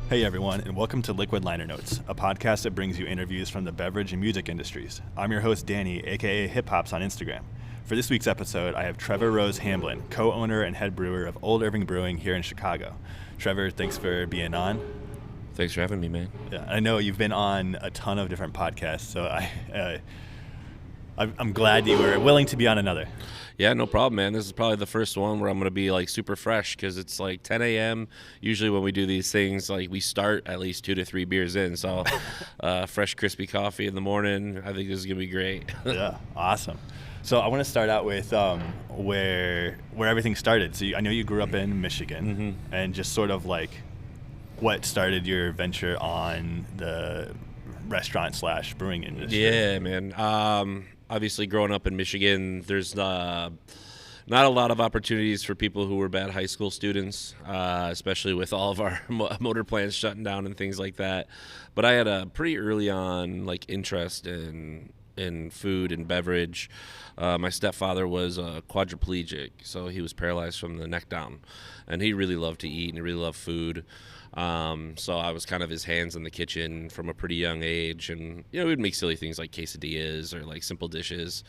Hey everyone, and welcome to Liquid Liner Notes, a podcast that brings you interviews from the beverage and music industries. I'm your host, Danny, aka Hip Hops on Instagram. For this week's episode, I have Trevor Rose-Hamblin, co-owner and head brewer of Old Irving Brewing here in Chicago. Trevor, thanks for being on. Thanks for having me, man. Yeah, I know you've been on a ton of different podcasts, so I'm glad you were willing to be on another. Yeah, no problem, man. This is probably the first one where I'm going to be, super fresh because it's, 10 a.m. Usually when we do these things, we start at least 2 to 3 beers in. So fresh, crispy coffee in the morning. I think this is going to be great. Yeah, awesome. So I want to start out with where everything started. So I know you grew up in Michigan, and just sort of what started your venture on the restaurant/brewing industry? Yeah, man. Obviously, growing up in Michigan, there's not a lot of opportunities for people who were bad high school students, especially with all of our motor plants shutting down and things like that. But I had a pretty early on interest in food and beverage. My stepfather was quadriplegic, so he was paralyzed from the neck down, and he really loved to eat and he really loved food. So I was kind of his hands in the kitchen from a pretty young age, and we'd make silly things like quesadillas or simple dishes.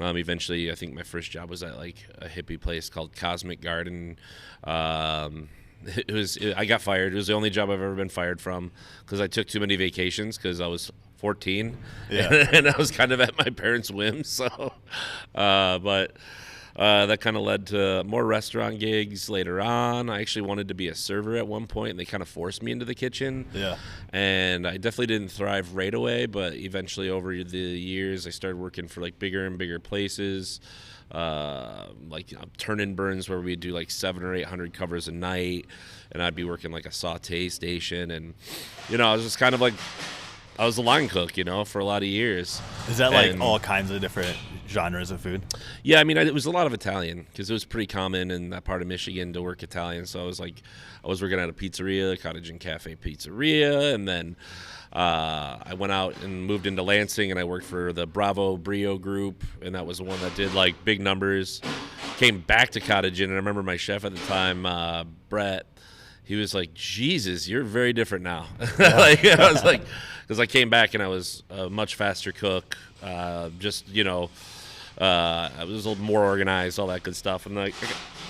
Eventually, I think my first job was at a hippie place called Cosmic Garden. I got fired. It was the only job I've ever been fired from because I took too many vacations because I was 14, and I was kind of at my parents' whim. So, that kind of led to more restaurant gigs later on. I actually wanted to be a server at one point, and they kind of forced me into the kitchen. Yeah. And I definitely didn't thrive right away, but eventually over the years, I started working for bigger and bigger places, turn-in burns where we'd do 700 or 800 covers a night, and I'd be working a saute station, and I was just kind of I was a line cook, for a lot of years. Is that all kinds of different genres of food? Yeah, I mean, it was a lot of Italian because it was pretty common in that part of Michigan to work Italian. So I was working at a pizzeria, Cottage and Cafe Pizzeria, and then I went out and moved into Lansing, and I worked for the Bravo Brio group, and that was the one that did big numbers. Came back to Cottage, and I remember my chef at the time, Brett. He was like, "Jesus, you're very different now." I was because I came back and I was a much faster cook. I was a little more organized, all that good stuff. And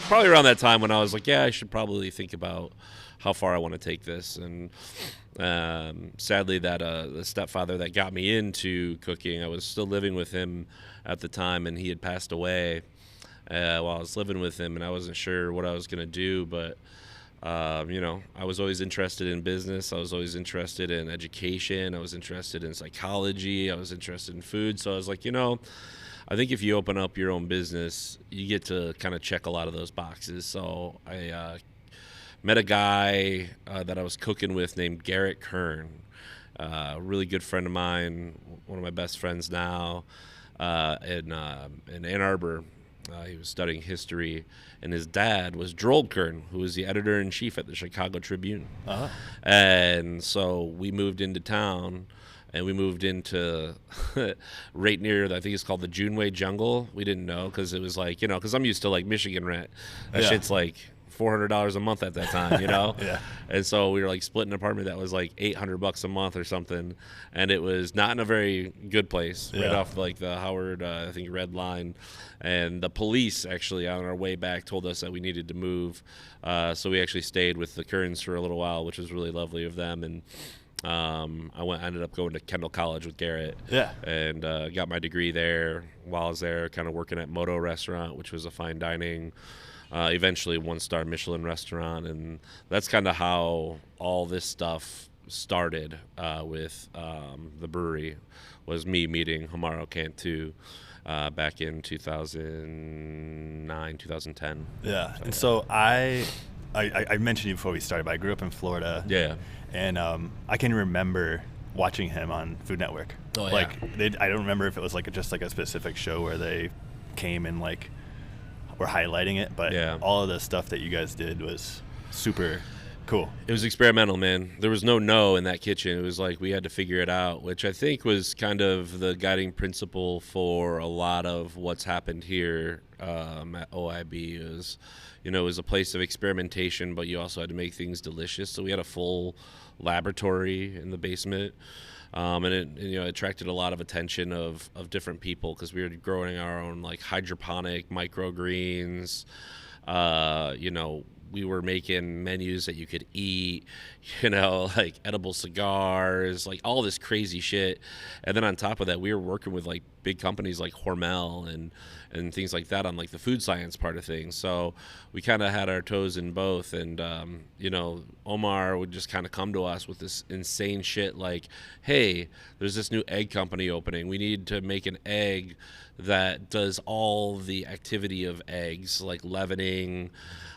probably around that time when I was I should probably think about how far I want to take this. And sadly, that the stepfather that got me into cooking, I was still living with him at the time, and he had passed away while I was living with him, and I wasn't sure what I was going to do, but I was always interested in business. I was always interested in education. I was interested in psychology. I was interested in food. So I was I think if you open up your own business, you get to kind of check a lot of those boxes. So I met a guy that I was cooking with named Garrett Kern, a really good friend of mine, one of my best friends now, in Ann Arbor. He was studying history, and his dad was Drold Kern, who was the editor-in-chief at the Chicago Tribune. Uh-huh. And so we moved into town, and we moved into right near, I think it's called the Juneway Jungle. We didn't know because it was because I'm used to Michigan rent. That shit's $400 a month at that time, Yeah. And so we were splitting an apartment that was $800 a month or something, and it was not in a very good place, right off the Howard, I think, Red Line. And the police actually on our way back told us that we needed to move, so we actually stayed with the Kerns for a little while, which was really lovely of them. And I ended up going to Kendall College with Garrett, and got my degree there. While I was there, kind of working at Moto restaurant, which was a fine dining, eventually 1-star Michelin restaurant, and that's kind of how all this stuff started with the brewery. Was me meeting Homaro Cantu back in 2009, 2010. Yeah, and so I mentioned you before we started, but I grew up in Florida. Yeah, and I can remember watching him on Food Network. Oh yeah. I don't remember if it was just a specific show where they came and were highlighting it, but all of the stuff that you guys did was super Cool. It was experimental, man. There was no in that kitchen. It was like we had to figure it out, which I think was kind of the guiding principle for a lot of what's happened here at OIB. It was a place of experimentation, but you also had to make things delicious. So we had a full laboratory in the basement. And it attracted a lot of attention of different people because we were growing our own like hydroponic microgreens. We were making menus that you could eat, like edible cigars, like all this crazy shit. And then on top of that, we were working with like big companies like Hormel and things like that on like the food science part of things. So we kind of had our toes in both. And, Omar would just kind of come to us with this insane shit like, hey, there's this new egg company opening. We need to make an egg that does all the activity of eggs, like leavening,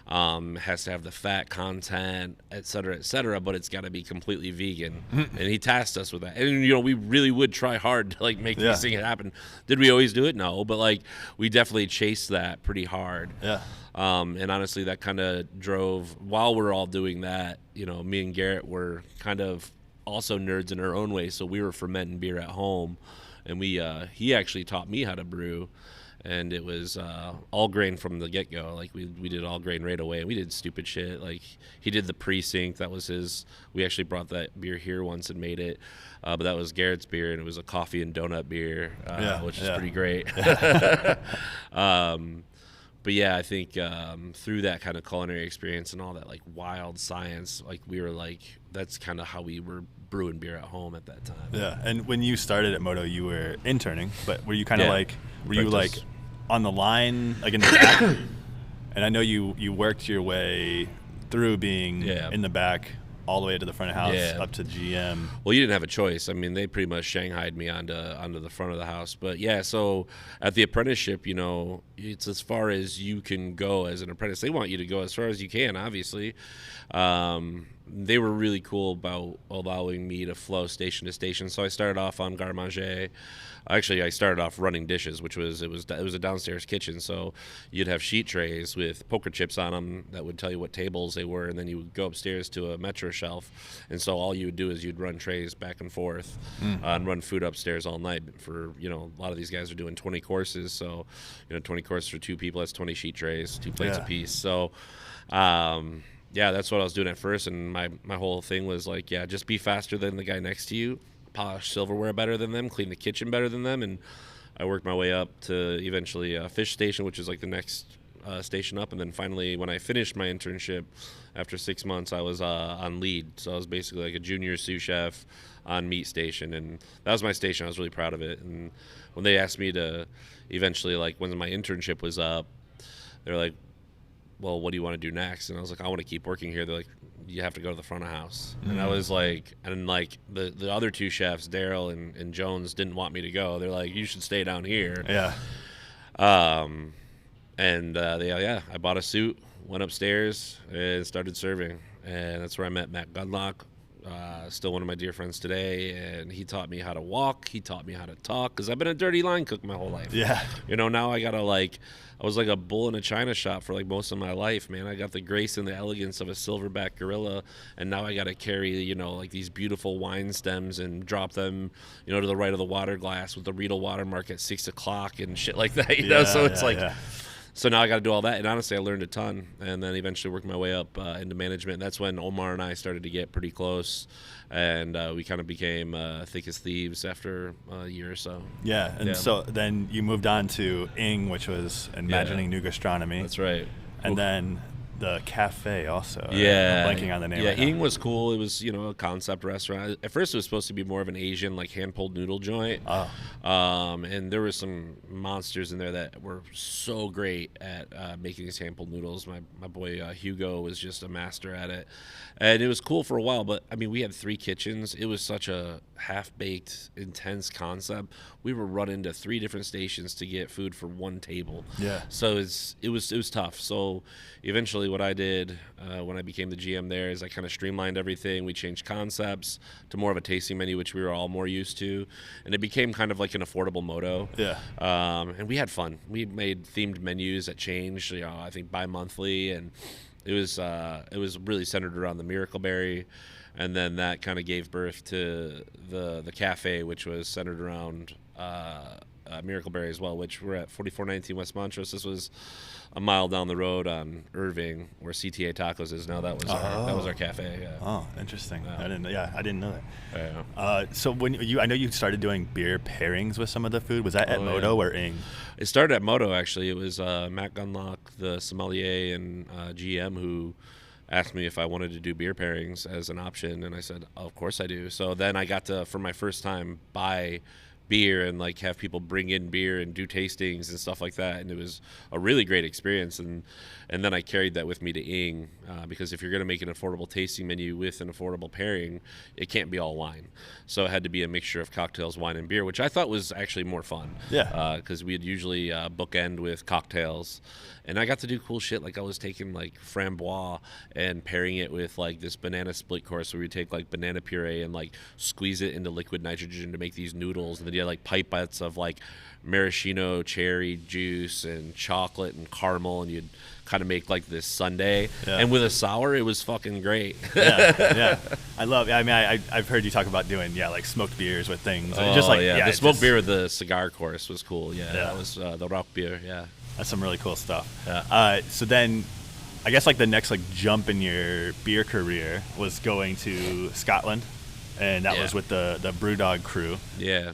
has to have the fat content, et cetera, but it's got to be completely vegan. And he tasked us with that. And, we really would try hard to, like, make these things happen. Did we always do it? No. But, like, we definitely chased that pretty hard. Yeah. And honestly, that kind of drove, while we're all doing that, me and Garrett were kind of also nerds in our own way. So we were fermenting beer at home. And he actually taught me how to brew. And it was all grain from the get-go. Like, we did all grain right away. And we did stupid shit. Like, he did the pre-sink. That was his. We actually brought that beer here once and made it. But that was Garrett's beer, and it was a coffee and donut beer, which is pretty great. But, yeah, I think through that kind of culinary experience and all that, like, wild science, like, we were, like, that's kind of how we were brewing beer at home at that time. Yeah, and when you started at Moto, you were interning, but were you kind of you like on the line, like in the back? And I know you worked your way through being in the back all the way to the front of the house up to GM. Well, you didn't have a choice. I mean, they pretty much shanghaied me onto the front of the house. But yeah, so at the apprenticeship, it's as far as you can go as an apprentice. They want you to go as far as you can, obviously. They were really cool about allowing me to flow station to station. So I started off on garde manger. Actually, I started off running dishes, which was it was a downstairs kitchen. So you'd have sheet trays with poker chips on them that would tell you what tables they were, and then you would go upstairs to a metro shelf. And so all you would do is you'd run trays back and forth and run food upstairs all night. For a lot of these guys are doing 20 courses, so 20 courses for two people, that's 20 sheet trays, 2 plates apiece. So. Yeah, that's what I was doing at first, and my whole thing was like, just be faster than the guy next to you, polish silverware better than them, clean the kitchen better than them, and I worked my way up to eventually a fish station, which is like the next station up, and then finally when I finished my internship after 6 months, I was on lead, so I was basically like a junior sous chef on meat station, and that was my station. I was really proud of it, and when they asked me to eventually, like when my internship was up, they're like, well, what do you want to do next? And I was like, I want to keep working here. They're like, you have to go to the front of house. And I was like, and like the other two chefs, Daryl and Jones, didn't want me to go. They're like, you should stay down here. Yeah. I bought a suit, went upstairs, and started serving. And that's where I met Matt Gudlock, still one of my dear friends today. And he taught me how to walk. He taught me how to talk, because I've been a dirty line cook my whole life. Yeah. Now I got to I was like a bull in a china shop for like most of my life, man. I got the grace and the elegance of a silverback gorilla, and now I got to carry, like these beautiful wine stems and drop them, to the right of the water glass with the Riedel watermark at 6 o'clock and shit like that, So it's so now I got to do all that, and honestly, I learned a ton, and then eventually worked my way up into management. That's when Omar and I started to get pretty close, and we kind of became thick as thieves after a year or so. Yeah, and so then you moved on to Ing, which was Imagining New Gastronomy. That's right. And then the cafe also. Yeah. I'm blanking on the name. Yeah, right now. Ing was cool. It was, a concept restaurant. At first, it was supposed to be more of an Asian, like, hand-pulled noodle joint. Oh. And there were some monsters in there that were so great at making these hand-pulled noodles. My boy Hugo was just a master at it. And it was cool for a while, but, I mean, we had 3 kitchens. It was such a half-baked, intense concept. We were running to 3 different stations to get food for 1 table. Yeah. So it was tough. So eventually what I did when I became the GM there is I kind of streamlined everything. We changed concepts to more of a tasting menu, which we were all more used to. And it became kind of like an affordable Moto. Yeah. And we had fun. We made themed menus that changed, I think bi-monthly. And it was really centered around the Miracle Berry, and then that kind of gave birth to the cafe, which was centered around Miracle Berry as well, which we're at 4419 West Montrose. This was a mile down the road on Irving, where CTA Tacos is now. That was our cafe. Yeah. Oh, interesting. I didn't know that. Yeah. So I know you started doing beer pairings with some of the food. Was that at Moto or Ing? It started at Moto, actually. It was Matt Gunlock, the sommelier and GM, who asked me if I wanted to do beer pairings as an option, and I said, of course I do. So then I got to, for my first time, buy beer and like have people bring in beer and do tastings and stuff like that, and it was a really great experience. And then I carried that with me to Ing, because if you're going to make an affordable tasting menu with an affordable pairing, it can't be all wine. So it had to be a mixture of cocktails, wine, and beer, which I thought was actually more fun. Yeah. Because we'd usually bookend with cocktails, and I got to do cool shit. Like I was taking like framboise and pairing it with like this banana split course, where we take like banana puree and like squeeze it into liquid nitrogen to make these noodles, and then you had like pipettes of like maraschino cherry juice and chocolate and caramel, and you'd kind of make like this sundae. Yeah. And with a sour, it was fucking great. Yeah. I love it. I mean, I've heard you talk about doing like smoked beers with things. Oh, just like the smoked beer with the cigar course was cool. Yeah. That was the rock beer. Yeah, that's some really cool stuff. Yeah. So then I guess like the next like jump in your beer career was going to Scotland, and that was with the Brewdog crew. Yeah,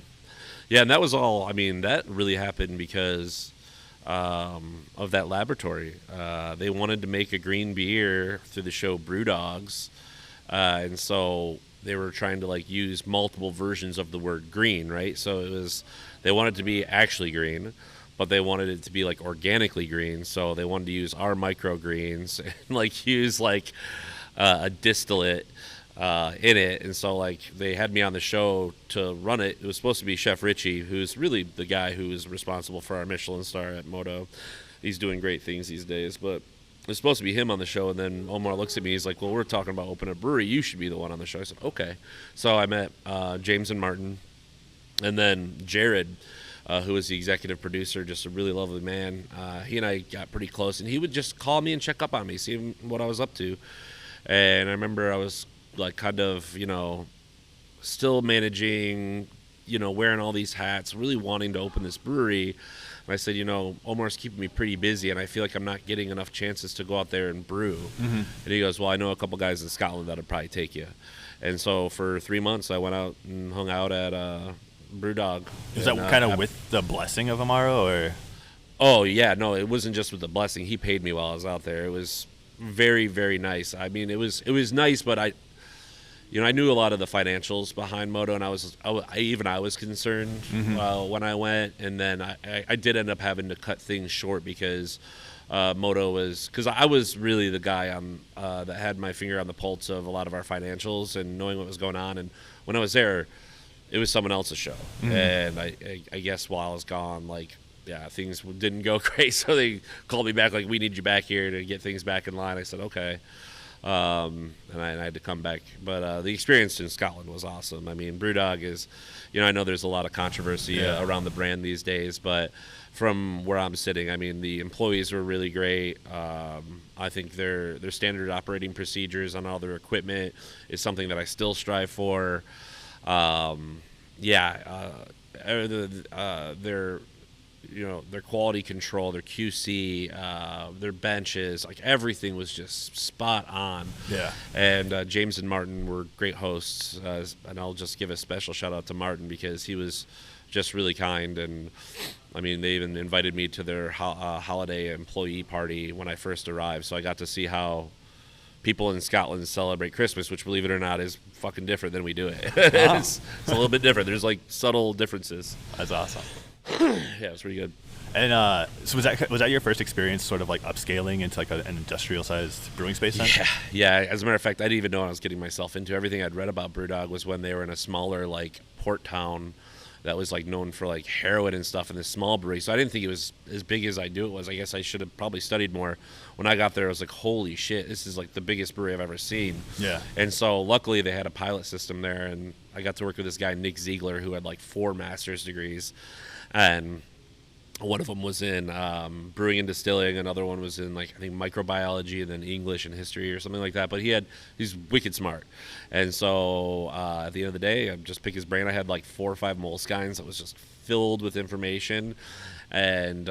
and that was all. I mean, that really happened because of that laboratory. They wanted to make a green beer through the show Brewdogs, and so they were trying to like use multiple versions of the word green, right? So they wanted to be actually green, but they wanted it to be like organically green. So they wanted to use our microgreens and like use like a distillate in it. And so like they had me on the show to run it. It was supposed to be Chef Richie, who's really the guy who is responsible for our Michelin star at Moto. He's doing great things these days, but it was supposed to be him on the show. And then Omar looks at me, he's like, well, we're talking about opening a brewery, you should be the one on the show. I said, okay. So I met James and Martin, and then Jared, who was the executive producer, just a really lovely man. He and I got pretty close, and he would just call me and check up on me, see what I was up to. And I remember I was like kind of, still managing, wearing all these hats, really wanting to open this brewery. And I said, Omar's keeping me pretty busy, and I feel like I'm not getting enough chances to go out there and brew. Mm-hmm. And he goes, well, I know a couple guys in Scotland that would probably take you. And so for 3 months, I went out and hung out at Brewdog. Is that kind of with the blessing of Homaro, or? Oh, yeah. No, it wasn't just with the blessing. He paid me while I was out there. It was very, very nice. I mean, it was nice, but I knew a lot of the financials behind Moto, and I was concerned when I went, and then I did end up having to cut things short because Moto was, because I was really the guy that had my finger on the pulse of a lot of our financials and knowing what was going on. And when I was there, it was someone else's show, and I guess while I was gone, things didn't go great. So they called me back, like, we need you back here to get things back in line. I said, okay. And I had to come back. But the experience in Scotland was awesome. I mean, Brewdog is, I know there's a lot of controversy around the brand these days, but from where I'm sitting, I mean, the employees were really great. I think their standard operating procedures on all their equipment is something that I still strive for. Their quality control, their QC, their benches, like everything was just spot on. Yeah. And James and Martin were great hosts, and I'll just give a special shout out to Martin because he was just really kind. And I mean, they even invited me to their holiday employee party when I first arrived, so I got to see how people in Scotland celebrate Christmas, which, believe it or not, is fucking different than we do it. Wow. It's a little bit different. There's like subtle differences. That's awesome. Yeah, it was pretty good. And so was that your first experience sort of like upscaling into like an industrial sized brewing space then? Yeah. As a matter of fact, I didn't even know what I was getting myself into. Everything I'd read about Brewdog was when they were in a smaller like port town that was like known for like heroin and stuff in this small brewery. So I didn't think it was as big as I knew it was. I guess I should have probably studied more. When I got there, I was like, holy shit, this is like the biggest brewery I've ever seen. Yeah. And so luckily they had a pilot system there, and I got to work with this guy, Nick Ziegler, who had like 4 master's degrees. And One of them was in brewing and distilling. Another one was in like I think microbiology and then English and history or something like that. But he's wicked smart. And so at the end of the day, I just picked his brain. I had like 4 or 5 Moleskines that was just filled with information, and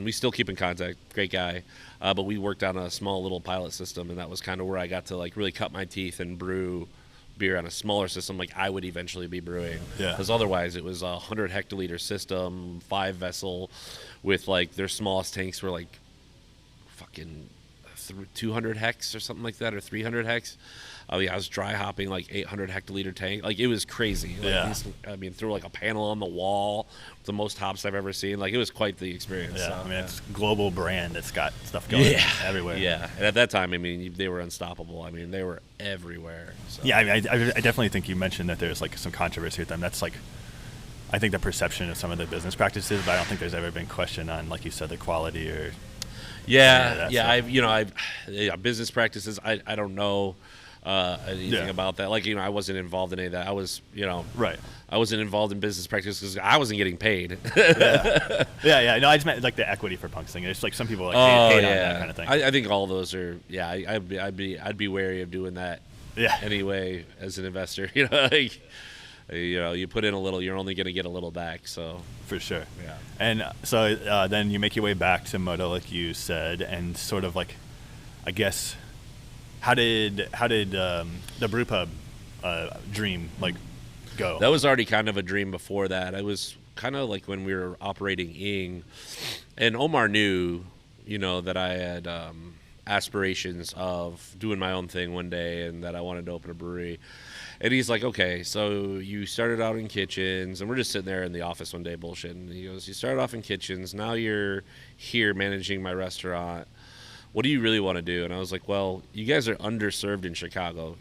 we still keep in contact. Great guy. But we worked on a small little pilot system, and that was kind of where I got to like really cut my teeth and brew beer on a smaller system like I would eventually be brewing. Yeah. Because otherwise it was a 100 hectoliter system, 5 vessel, with like their smallest tanks were like fucking 200 hex or something like that, or 300 hex. I mean, I was dry hopping like 800 hectoliter tank. Like, it was crazy. Like, Yeah. Threw like a panel on the wall, the most hops I've ever seen. Like, it was quite the experience. Yeah, So, I mean, it's a global brand that's got stuff going everywhere. Yeah, and at that time, I mean, they were unstoppable. I mean, they were everywhere. So. Yeah, I mean, I definitely think you mentioned that there's like some controversy with them. That's like, I think the perception of some of the business practices, but I don't think there's ever been question on, like you said, the quality or. Business practices. I don't know anything about that. Like, I wasn't involved in any of that. I was, right. I wasn't involved in business practices because I wasn't getting paid. yeah. No, I just meant like the equity for punks thing. It's like some people like hate on that kind of thing. I think all those are. Yeah, I'd be wary of doing that. Yeah. Anyway, as an investor, you put in a little, you're only going to get a little back. So for sure. Yeah. And so then you make your way back to Moto, like you said, and sort of like, I guess, how did the brew pub dream like go? That was already kind of a dream before that. I was kind of like when we were operating Ing, and Omar knew, that I had aspirations of doing my own thing one day and that I wanted to open a brewery. And he's like, okay, so you started out in kitchens, and we're just sitting there in the office one day bullshitting. And he goes, you started off in kitchens, now you're here managing my restaurant. What do you really want to do? And I was like, well, you guys are underserved in Chicago.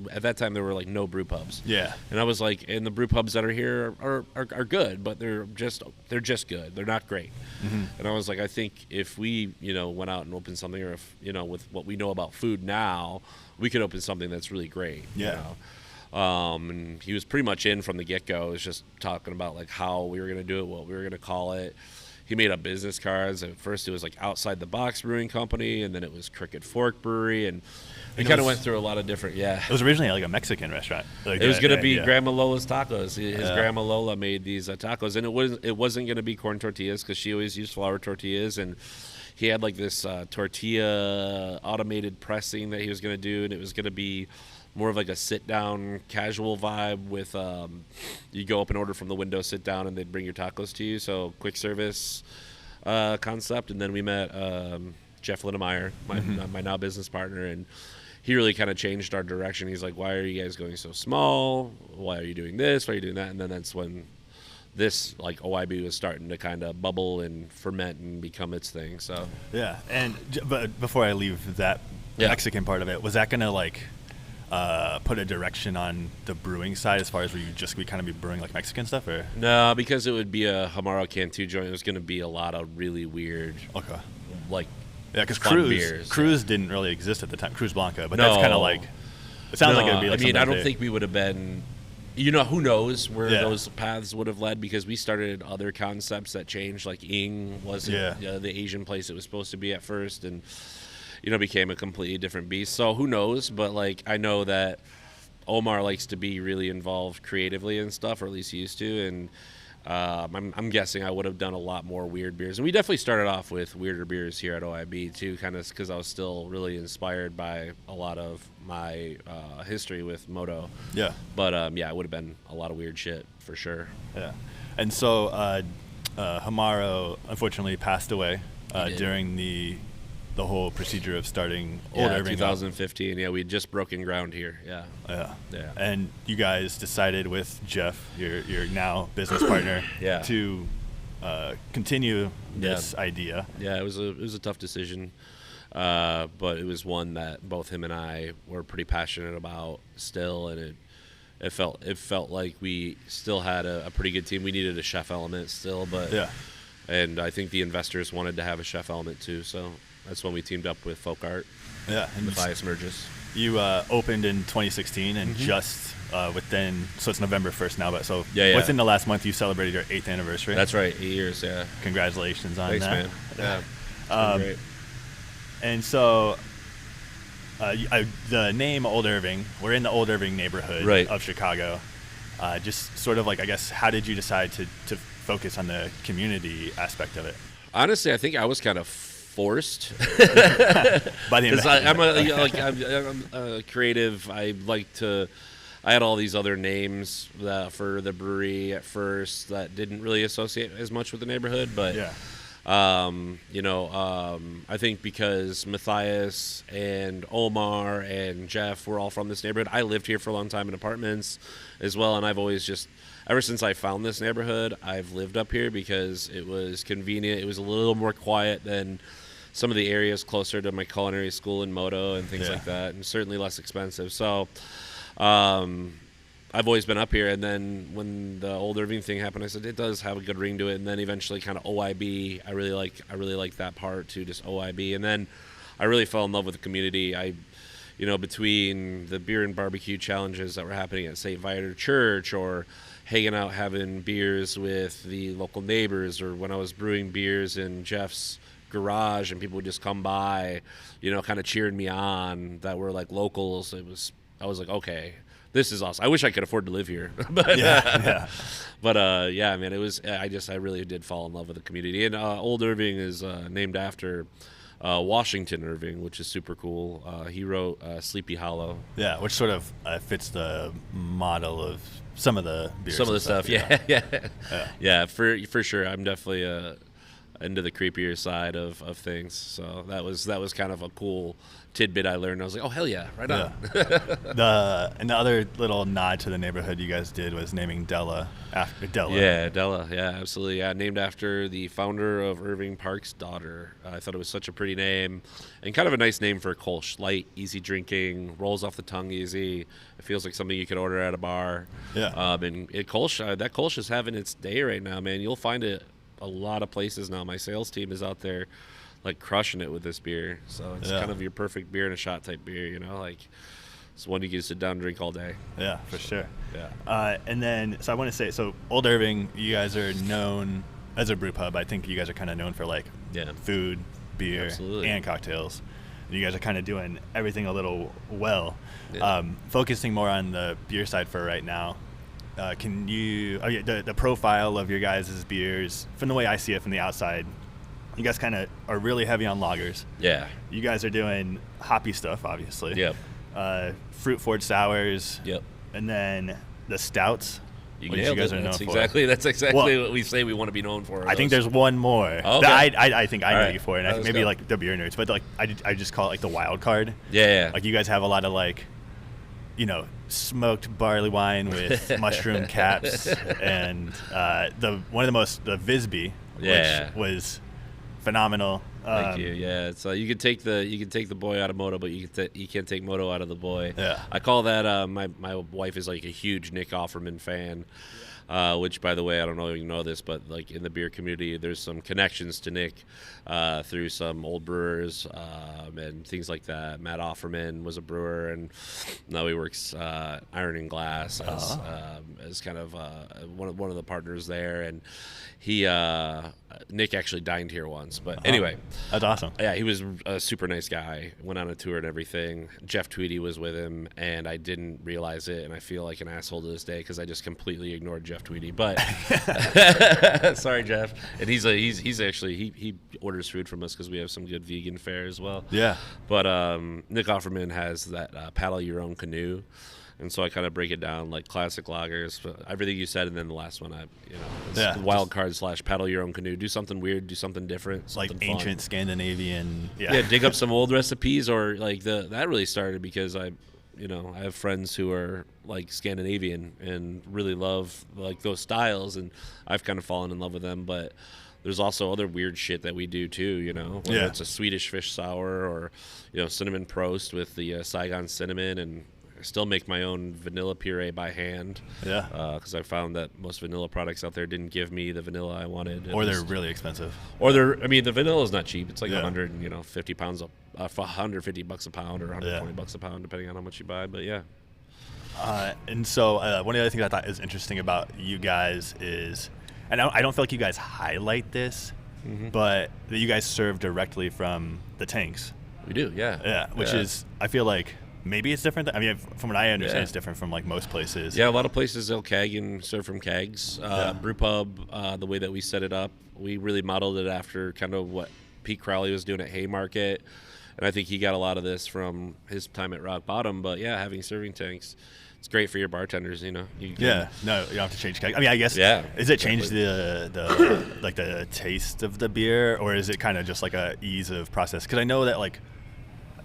At that time, there were like no brew pubs. Yeah. And I was like, and the brew pubs that are here are good, but they're just good. They're not great. Mm-hmm. And I was like, I think if we, went out and opened something, or if, with what we know about food now, we could open something that's really great. Yeah. And he was pretty much in from the get-go. It was just talking about like how we were going to do it, what we were going to call it. He made up business cards. At first it was like Outside the Box Brewing Company, and then it was Crooked Fork Brewery, and we kind of went through a lot of different, It was originally like a Mexican restaurant. Like it was going to be Grandma Lola's Tacos. His Grandma Lola made these tacos, and it wasn't going to be corn tortillas because she always used flour tortillas, and he had like this tortilla automated pressing that he was going to do, and it was going to be more of like a sit-down casual vibe with you go up and order from the window, sit down, and they'd bring your tacos to you. So quick service concept. And then we met Jeff Lindemeyer, my now business partner, and he really kind of changed our direction. He's like, why are you guys going so small? Why are you doing this? Why are you doing that? And then that's when this like OIB was starting to kind of bubble and ferment and become its thing. So yeah. And but before I leave that Mexican part of it, was that gonna like put a direction on the brewing side as far as we kind of be brewing like Mexican stuff, or no? Because it would be a Homaro Cantu joint. It was going to be a lot of really weird, like because beers. Cruz didn't really exist at the time, Cruz Blanca, but that's kind of like it sounds like it'd be like. I mean, I don't think we would have been. Who knows where those paths would have led, because we started other concepts that changed. Like Ing wasn't the Asian place it was supposed to be at first, and became a completely different beast. So who knows? But like, I know that Omar likes to be really involved creatively and stuff, or at least he used to. And I'm guessing I would have done a lot more weird beers. And we definitely started off with weirder beers here at OIB too, kind of because I was still really inspired by a lot of my history with Moto. Yeah. But it would have been a lot of weird shit for sure. Yeah. And so Homaro unfortunately passed away during the whole procedure of starting Old Irving. 2015. Yeah, we had just broken ground here. Yeah. And you guys decided with Jeff, your now business partner, to continue this idea. Yeah, it was a tough decision, but it was one that both him and I were pretty passionate about still, and it felt like we still had a pretty good team. We needed a chef element still, and I think the investors wanted to have a chef element too, so that's when we teamed up with Folk Art. Yeah, and the Bias Merges. You opened in 2016 and just within, so it's November 1st now, but so within the last month you celebrated your 8th anniversary. That's right, 8 years, yeah. Congratulations on Thanks, that. man. Yeah, great. And so the name Old Irving, we're in the Old Irving neighborhood of Chicago. Just sort of like, I guess, how did you decide to focus on the community aspect of it? Honestly, I think I was kind of forced. By the I'm a creative. I had all these other names for the brewery at first that didn't really associate as much with the neighborhood, but I think because Matthias and Omar and Jeff were all from this neighborhood. I lived here for a long time in apartments as well, and I've always just, ever since I found this neighborhood, I've lived up here because it was convenient. It was a little more quiet than some of the areas closer to my culinary school in Moto and things like that, and certainly less expensive. So I've always been up here, and then when the Old Irving thing happened, I said it does have a good ring to it, and then eventually kind of OIB. I really like that part too, just OIB, and then I really fell in love with the community. Between the beer and barbecue challenges that were happening at St. Viator Church, or hanging out having beers with the local neighbors, or when I was brewing beers in Jeff's garage and people would just come by, kind of cheering me on that were like locals. I was like, okay, this is awesome. I wish I could afford to live here. But man, it was, I really did fall in love with the community. And Old Irving is named after Washington Irving, which is super cool. He wrote Sleepy Hollow. Yeah, which sort of fits the model of some of the beers. Some of the stuff, yeah, for sure. I'm definitely into the creepier side of things. So that was kind of a cool tidbit I learned. I was like, oh, hell yeah, right on. And the other little nod to the neighborhood you guys did was naming Della after Della. Yeah, Della. Yeah, absolutely. Yeah, named after the founder of Irving Park's daughter. I thought it was such a pretty name and kind of a nice name for a Kolsch. Light, easy drinking, rolls off the tongue easy. It feels like something you could order at a bar. Yeah. And Kolsch, that Kolsch is having its day right now, man. You'll find it a lot of places now. My sales team is out there like crushing it with this beer. So it's kind of your perfect beer and a shot type beer, like it's one you can sit down and drink all day. Yeah, for sure. Yeah. And then, so I want to say, so Old Irving, you guys are known as a brew pub. I think you guys are kind of known for like food, beer, and cocktails. And you guys are kind of doing everything a little well. Yeah. Focusing more on the beer side for right now. Can you, the profile of your guys' beers, from the way I see it from the outside, you guys kind of are really heavy on lagers. Yeah. You guys are doing hoppy stuff, obviously. Yep. Fruit forward sours. Yep. And then the stouts, which you guys are known for. That's exactly what we say we want to be known for. I think there's one more that I think I know you for, and I think maybe like the beer nerds, but like I just call it like the wild card. Yeah. Like you guys have a lot of like, smoked barley wine with mushroom caps, and the Visby, which was phenomenal. Thank you. Yeah, it's you can take the boy out of Moto, but you can't take Moto out of the boy. Yeah, I call that. My wife is like a huge Nick Offerman fan. Which, by the way, I don't know if you know this, but like in the beer community, there's some connections to Nick through some old brewers and things like that. Matt Offerman was a brewer, and now he works Iron and Glass as kind of one of the partners there. And Nick actually dined here once. But anyway, that's awesome. Yeah, he was a super nice guy. Went on a tour and everything. Jeff Tweedy was with him, and I didn't realize it, and I feel like an asshole to this day because I just completely ignored Jeff Tweedy. But sorry, Jeff. And he's actually he orders food from us because we have some good vegan fare as well. Yeah. But Nick Offerman has that paddle your own canoe. And so I kind of break it down like classic lagers, everything you said, and then the last one, wild card / paddle your own canoe. Do something weird, do something different, something like ancient fun. Scandinavian. Yeah, dig up some old recipes, or like that really started because I have friends who are like Scandinavian and really love like those styles, and I've kind of fallen in love with them. But there's also other weird shit that we do too, whether it's a Swedish fish sour or cinnamon prost with the Saigon cinnamon and I still make my own vanilla puree by hand. Yeah. Because I found that most vanilla products out there didn't give me the vanilla I wanted. Or they're really expensive. Or the vanilla is not cheap. It's like Yeah. 50 pounds, $150 a pound or 120 bucks a pound, depending on how much you buy. But yeah. And so one of the other things I thought is interesting about you guys is, and I don't feel like you guys highlight this, but that you guys serve directly from the tanks. We do, yeah. Yeah, which is, I feel like maybe it's different. I mean, from what I understand, it's different from like most places. Yeah, a lot of places they'll keg and serve from kegs. Brew Pub, the way that we set it up, we really modeled it after kind of what Pete Crowley was doing at Haymarket. And I think he got a lot of this from his time at Rock Bottom. But yeah, having serving tanks, it's great for your bartenders, you know. No, you don't have to change keg. I mean, I guess, is it change the like the taste of the beer, or is it kind of just like a ease of process? Because I know that like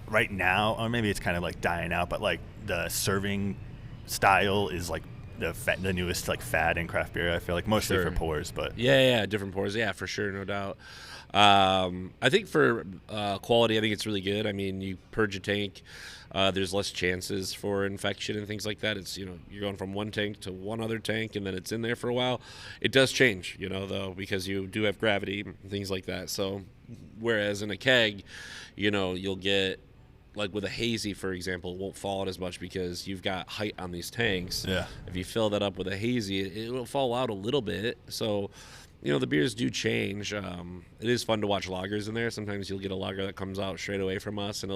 right now, or maybe it's kind of like dying out, but like the serving style is like the newest like fad in craft beer. I feel like mostly for pours, but different pours, for sure, no doubt. I think for quality, I think it's really good. I mean, you purge a tank, there's less chances for infection and things like that. It's, you're going from one tank to one other tank, and then it's in there for a while. It does change, though, because you do have gravity and things like that. So whereas in a keg, you'll get, like with a hazy, for example, it won't fall out as much because you've got height on these tanks. Yeah. If you fill that up with a hazy, it will fall out a little bit. So, the beers do change. It is fun to watch lagers in there. Sometimes you'll get a lager that comes out straight away from us, and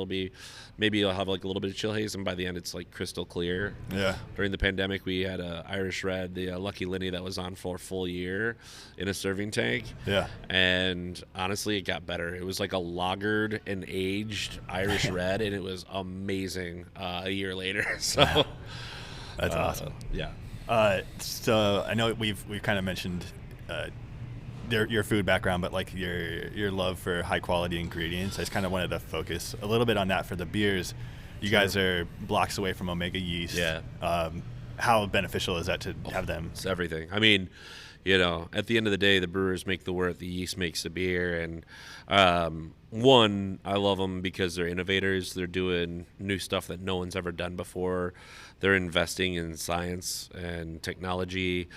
maybe you'll have like a little bit of chill haze, and by the end it's like crystal clear. Yeah. During the pandemic, we had a Irish Red, the Lucky Linny, that was on for a full year in a serving tank. Yeah. And honestly, it got better. It was like a lagered and aged Irish Red, and it was amazing a year later. So that's awesome. Yeah. So I know we've kind of mentioned your food background, but like your love for high quality ingredients. I just kind of wanted to focus a little bit on that for the beers. You guys are blocks away from Omega yeast. Yeah. How beneficial is that to have them? It's everything. I mean, at the end of the day, the brewers make the wort, the yeast makes the beer. And one, I love them because they're innovators. They're doing new stuff that no one's ever done before. They're investing in science and technology,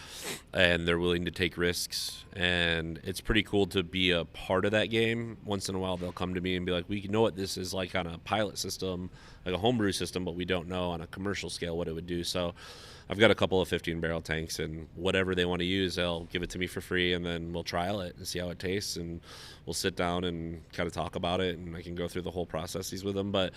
and they're willing to take risks. And it's pretty cool to be a part of that game. Once in a while, they'll come to me and be like, we know what this is like on a pilot system, like a homebrew system, but we don't know on a commercial scale what it would do. So I've got a couple of 15-barrel tanks, and whatever they want to use, they'll give it to me for free, and then we'll trial it and see how it tastes, and we'll sit down and kind of talk about it, and I can go through the whole processes with them. But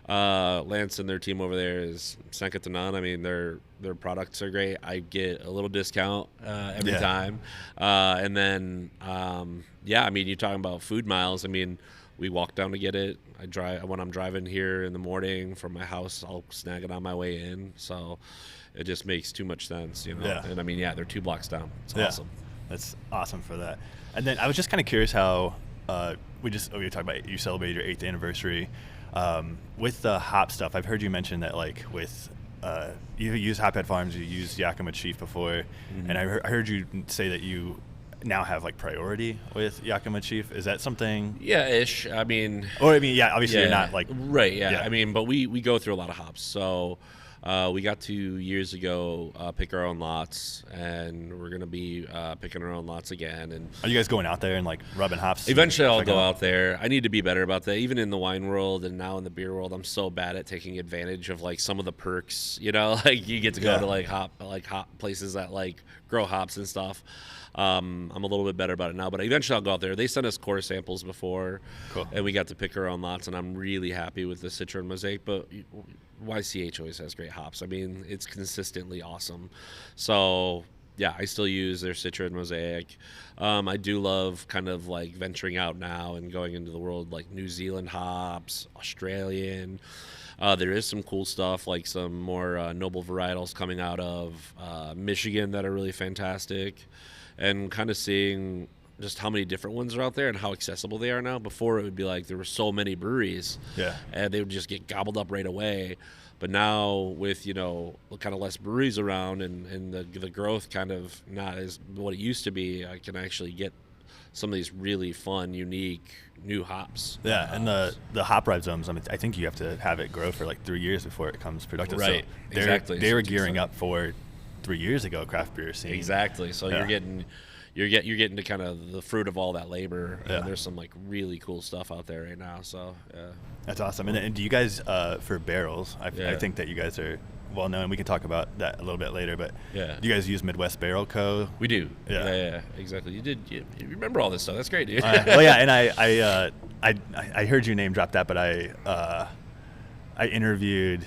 Lance and their team over there is second to none. I mean, their products are great. I get a little discount every time. And then, I mean, you're talking about food miles. I mean, we walk down to get it. When I'm driving here in the morning from my house, I'll snag it on my way in. So it just makes too much sense, Yeah. And I mean, they're 2 blocks down. It's awesome. That's awesome for that. And then I was just kind of curious how we were talking about you celebrated your 8th anniversary. With the hop stuff, I've heard you mention that like with you use Hophead Farms, you used Yakima Chief before, and I heard you say that you now have like priority with Yakima Chief. Is that something? Yeah, ish. I mean, obviously you're not like right. Yeah. I mean, but we go through a lot of hops. So we got to years ago pick our own lots, and we're gonna be picking our own lots again. And are you guys going out there and like rubbing hops? Eventually, I'll go out there. I need to be better about that. Even in the wine world and now in the beer world, I'm so bad at taking advantage of like some of the perks. Like you get to go to like hop places that like grow hops and stuff. I'm a little bit better about it now, but eventually I'll go out there. They sent us core samples before, and we got to pick our own lots, and I'm really happy with the Citra and Mosaic. But YCH always has great hops. I mean, it's consistently awesome. So yeah, I still use their Citra and Mosaic. I do love kind of like venturing out now and going into the world like New Zealand hops, Australian. There is some cool stuff, like some more noble varietals coming out of Michigan that are really fantastic, and kind of seeing just how many different ones are out there and how accessible they are now. Before, it would be like there were so many breweries, and they would just get gobbled up right away. But now with, kind of less breweries around and the growth kind of not as what it used to be, I can actually get some of these really fun, unique new hops. Yeah, and the hop rhizomes, I mean, I think you have to have it grow for like 3 years before it becomes productive. Right, So exactly. They were gearing up for 3 years ago craft beer scene. Exactly. So you're getting to kind of the fruit of all that labor. Yeah. And there's some like really cool stuff out there right now. So yeah. That's awesome. And do you guys for barrels? I think that you guys are well known. We can talk about that a little bit later. But do you guys use Midwest Barrel Co? We do. Yeah, yeah, exactly. You remember all this stuff. That's great, dude. Well, yeah, and I heard you name drop that, but I interviewed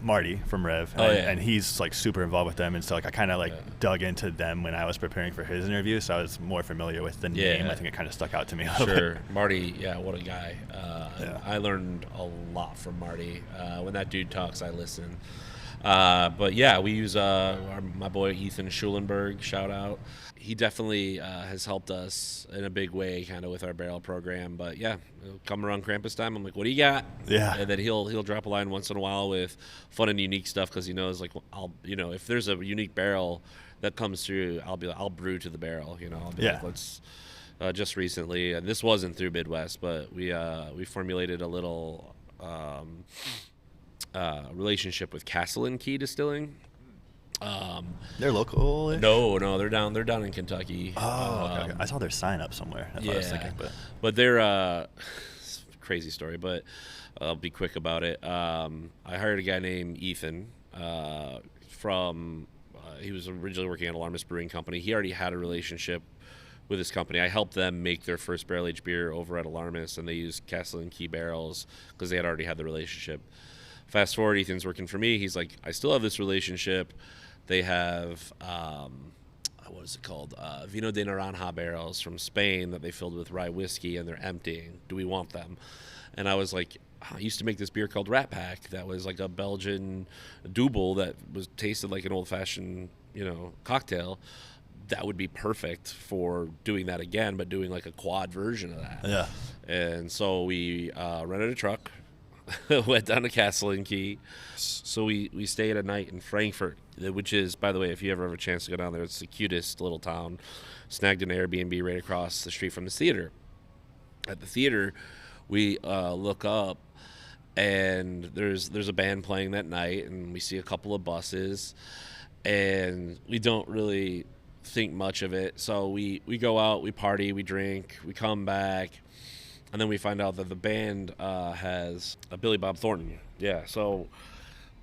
Marty from Rev, and he's like super involved with them, and so like I kind of dug into them when I was preparing for his interview, so I was more familiar with the name. I think it kind of stuck out to me a little bit. Marty, what a guy. I learned a lot from Marty. When that dude talks, I listen. But yeah, we use my boy Ethan Schulenberg, shout out. He definitely has helped us in a big way kind of with our barrel program. But yeah, come around Krampus time, I'm like, what do you got? Yeah. And then he'll drop a line once in a while with fun and unique stuff, because he knows like if there's a unique barrel that comes through, I'll brew to the barrel, I'll be like, let's just recently, and this wasn't through Midwest, but we formulated a little relationship with Castle and Key Distilling. They're local. No, they're down in Kentucky. Oh, okay. I saw their sign up somewhere. That's what I was thinking. But they're crazy story. But I'll be quick about it. I hired a guy named Ethan from. He was originally working at Alarmist Brewing Company. He already had a relationship with his company. I helped them make their first barrel aged beer over at Alarmist, and they used Castle and Key barrels because they had already had the relationship. Fast forward, Ethan's working for me. He's like, I still have this relationship. They have, what is it called? Vino de Naranja barrels from Spain that they filled with rye whiskey, and they're emptying. Do we want them? And I was like, I used to make this beer called Rat Pack that was like a Belgian double that tasted like an old-fashioned, cocktail. That would be perfect for doing that again, but doing like a quad version of that. Yeah. And so we rented a truck, went down to Castle and Key. So we stayed a night in Frankfurt, which is, by the way, if you ever have a chance to go down there, it's the cutest little town. Snagged an Airbnb right across the street from the theater. At the theater, we look up, and there's a band playing that night, and we see a couple of buses, and we don't really think much of it. So we go out, we party, we drink, we come back, and then we find out that the band has a Billy Bob Thornton. Yeah, so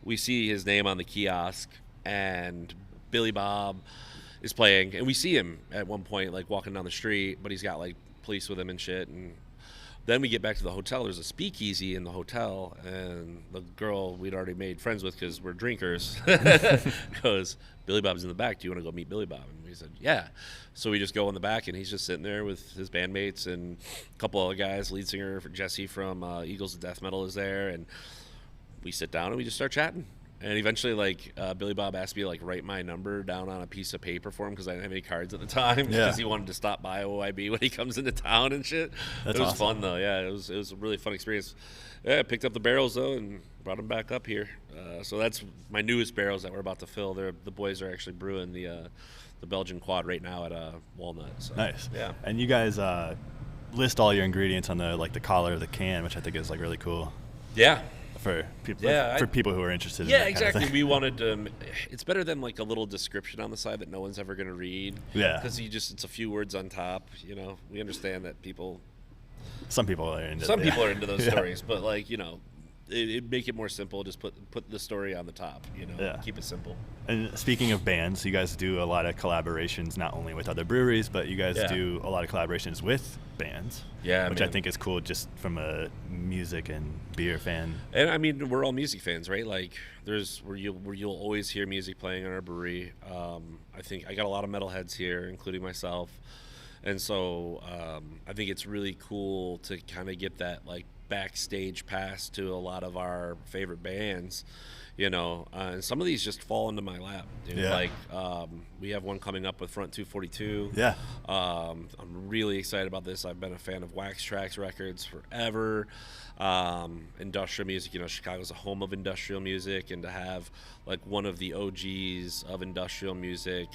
we see his name on the kiosk, and Billy Bob is playing, and we see him at one point like walking down the street, but he's got like police with him and shit. And then we get back to the hotel. There's a speakeasy in the hotel, and the girl we'd already made friends with because we're drinkers goes, Billy Bob's in the back. Do you want to go meet Billy Bob? And we said, yeah. So we just go in the back, and he's just sitting there with his bandmates and a couple other guys. Lead singer Jesse from Eagles of Death Metal is there, and we sit down and we just start chatting. And eventually, Billy Bob asked me to write my number down on a piece of paper for him because I didn't have any cards at the time. Because he wanted to stop by OIB when he comes into town and shit. It was awesome. Fun though. Yeah, it was a really fun experience. Yeah, I picked up the barrels though and brought them back up here. So that's my newest barrels that we're about to fill. The boys are actually brewing the Belgian quad right now at Walnut. So, nice. Yeah. And you guys list all your ingredients on the collar of the can, which I think is really cool. Yeah. For people who are interested in that exactly. kind of thing. We wanted to. It's better than a little description on the side that no one's ever going to read. Yeah. Because it's a few words on top. We understand that some people are into those stories, but it make it more simple. Just put the story on the top. Keep it simple. And speaking of bands, you guys do a lot of collaborations, not only with other breweries, but you guys do a lot of collaborations with bands. Yeah, which I think is cool, just from a music and beer fan. And I mean, we're all music fans, right? There's where you'll always hear music playing in our brewery. I think I got a lot of metalheads here, including myself, and so I think it's really cool to kind of get that backstage pass to a lot of our favorite bands, and some of these just fall into my lap. We have one coming up with Front 242. Yeah. I'm really excited about this. I've been a fan of Wax Trax Records forever. Industrial music, Chicago's a home of industrial music, and to have one of the OGs of industrial music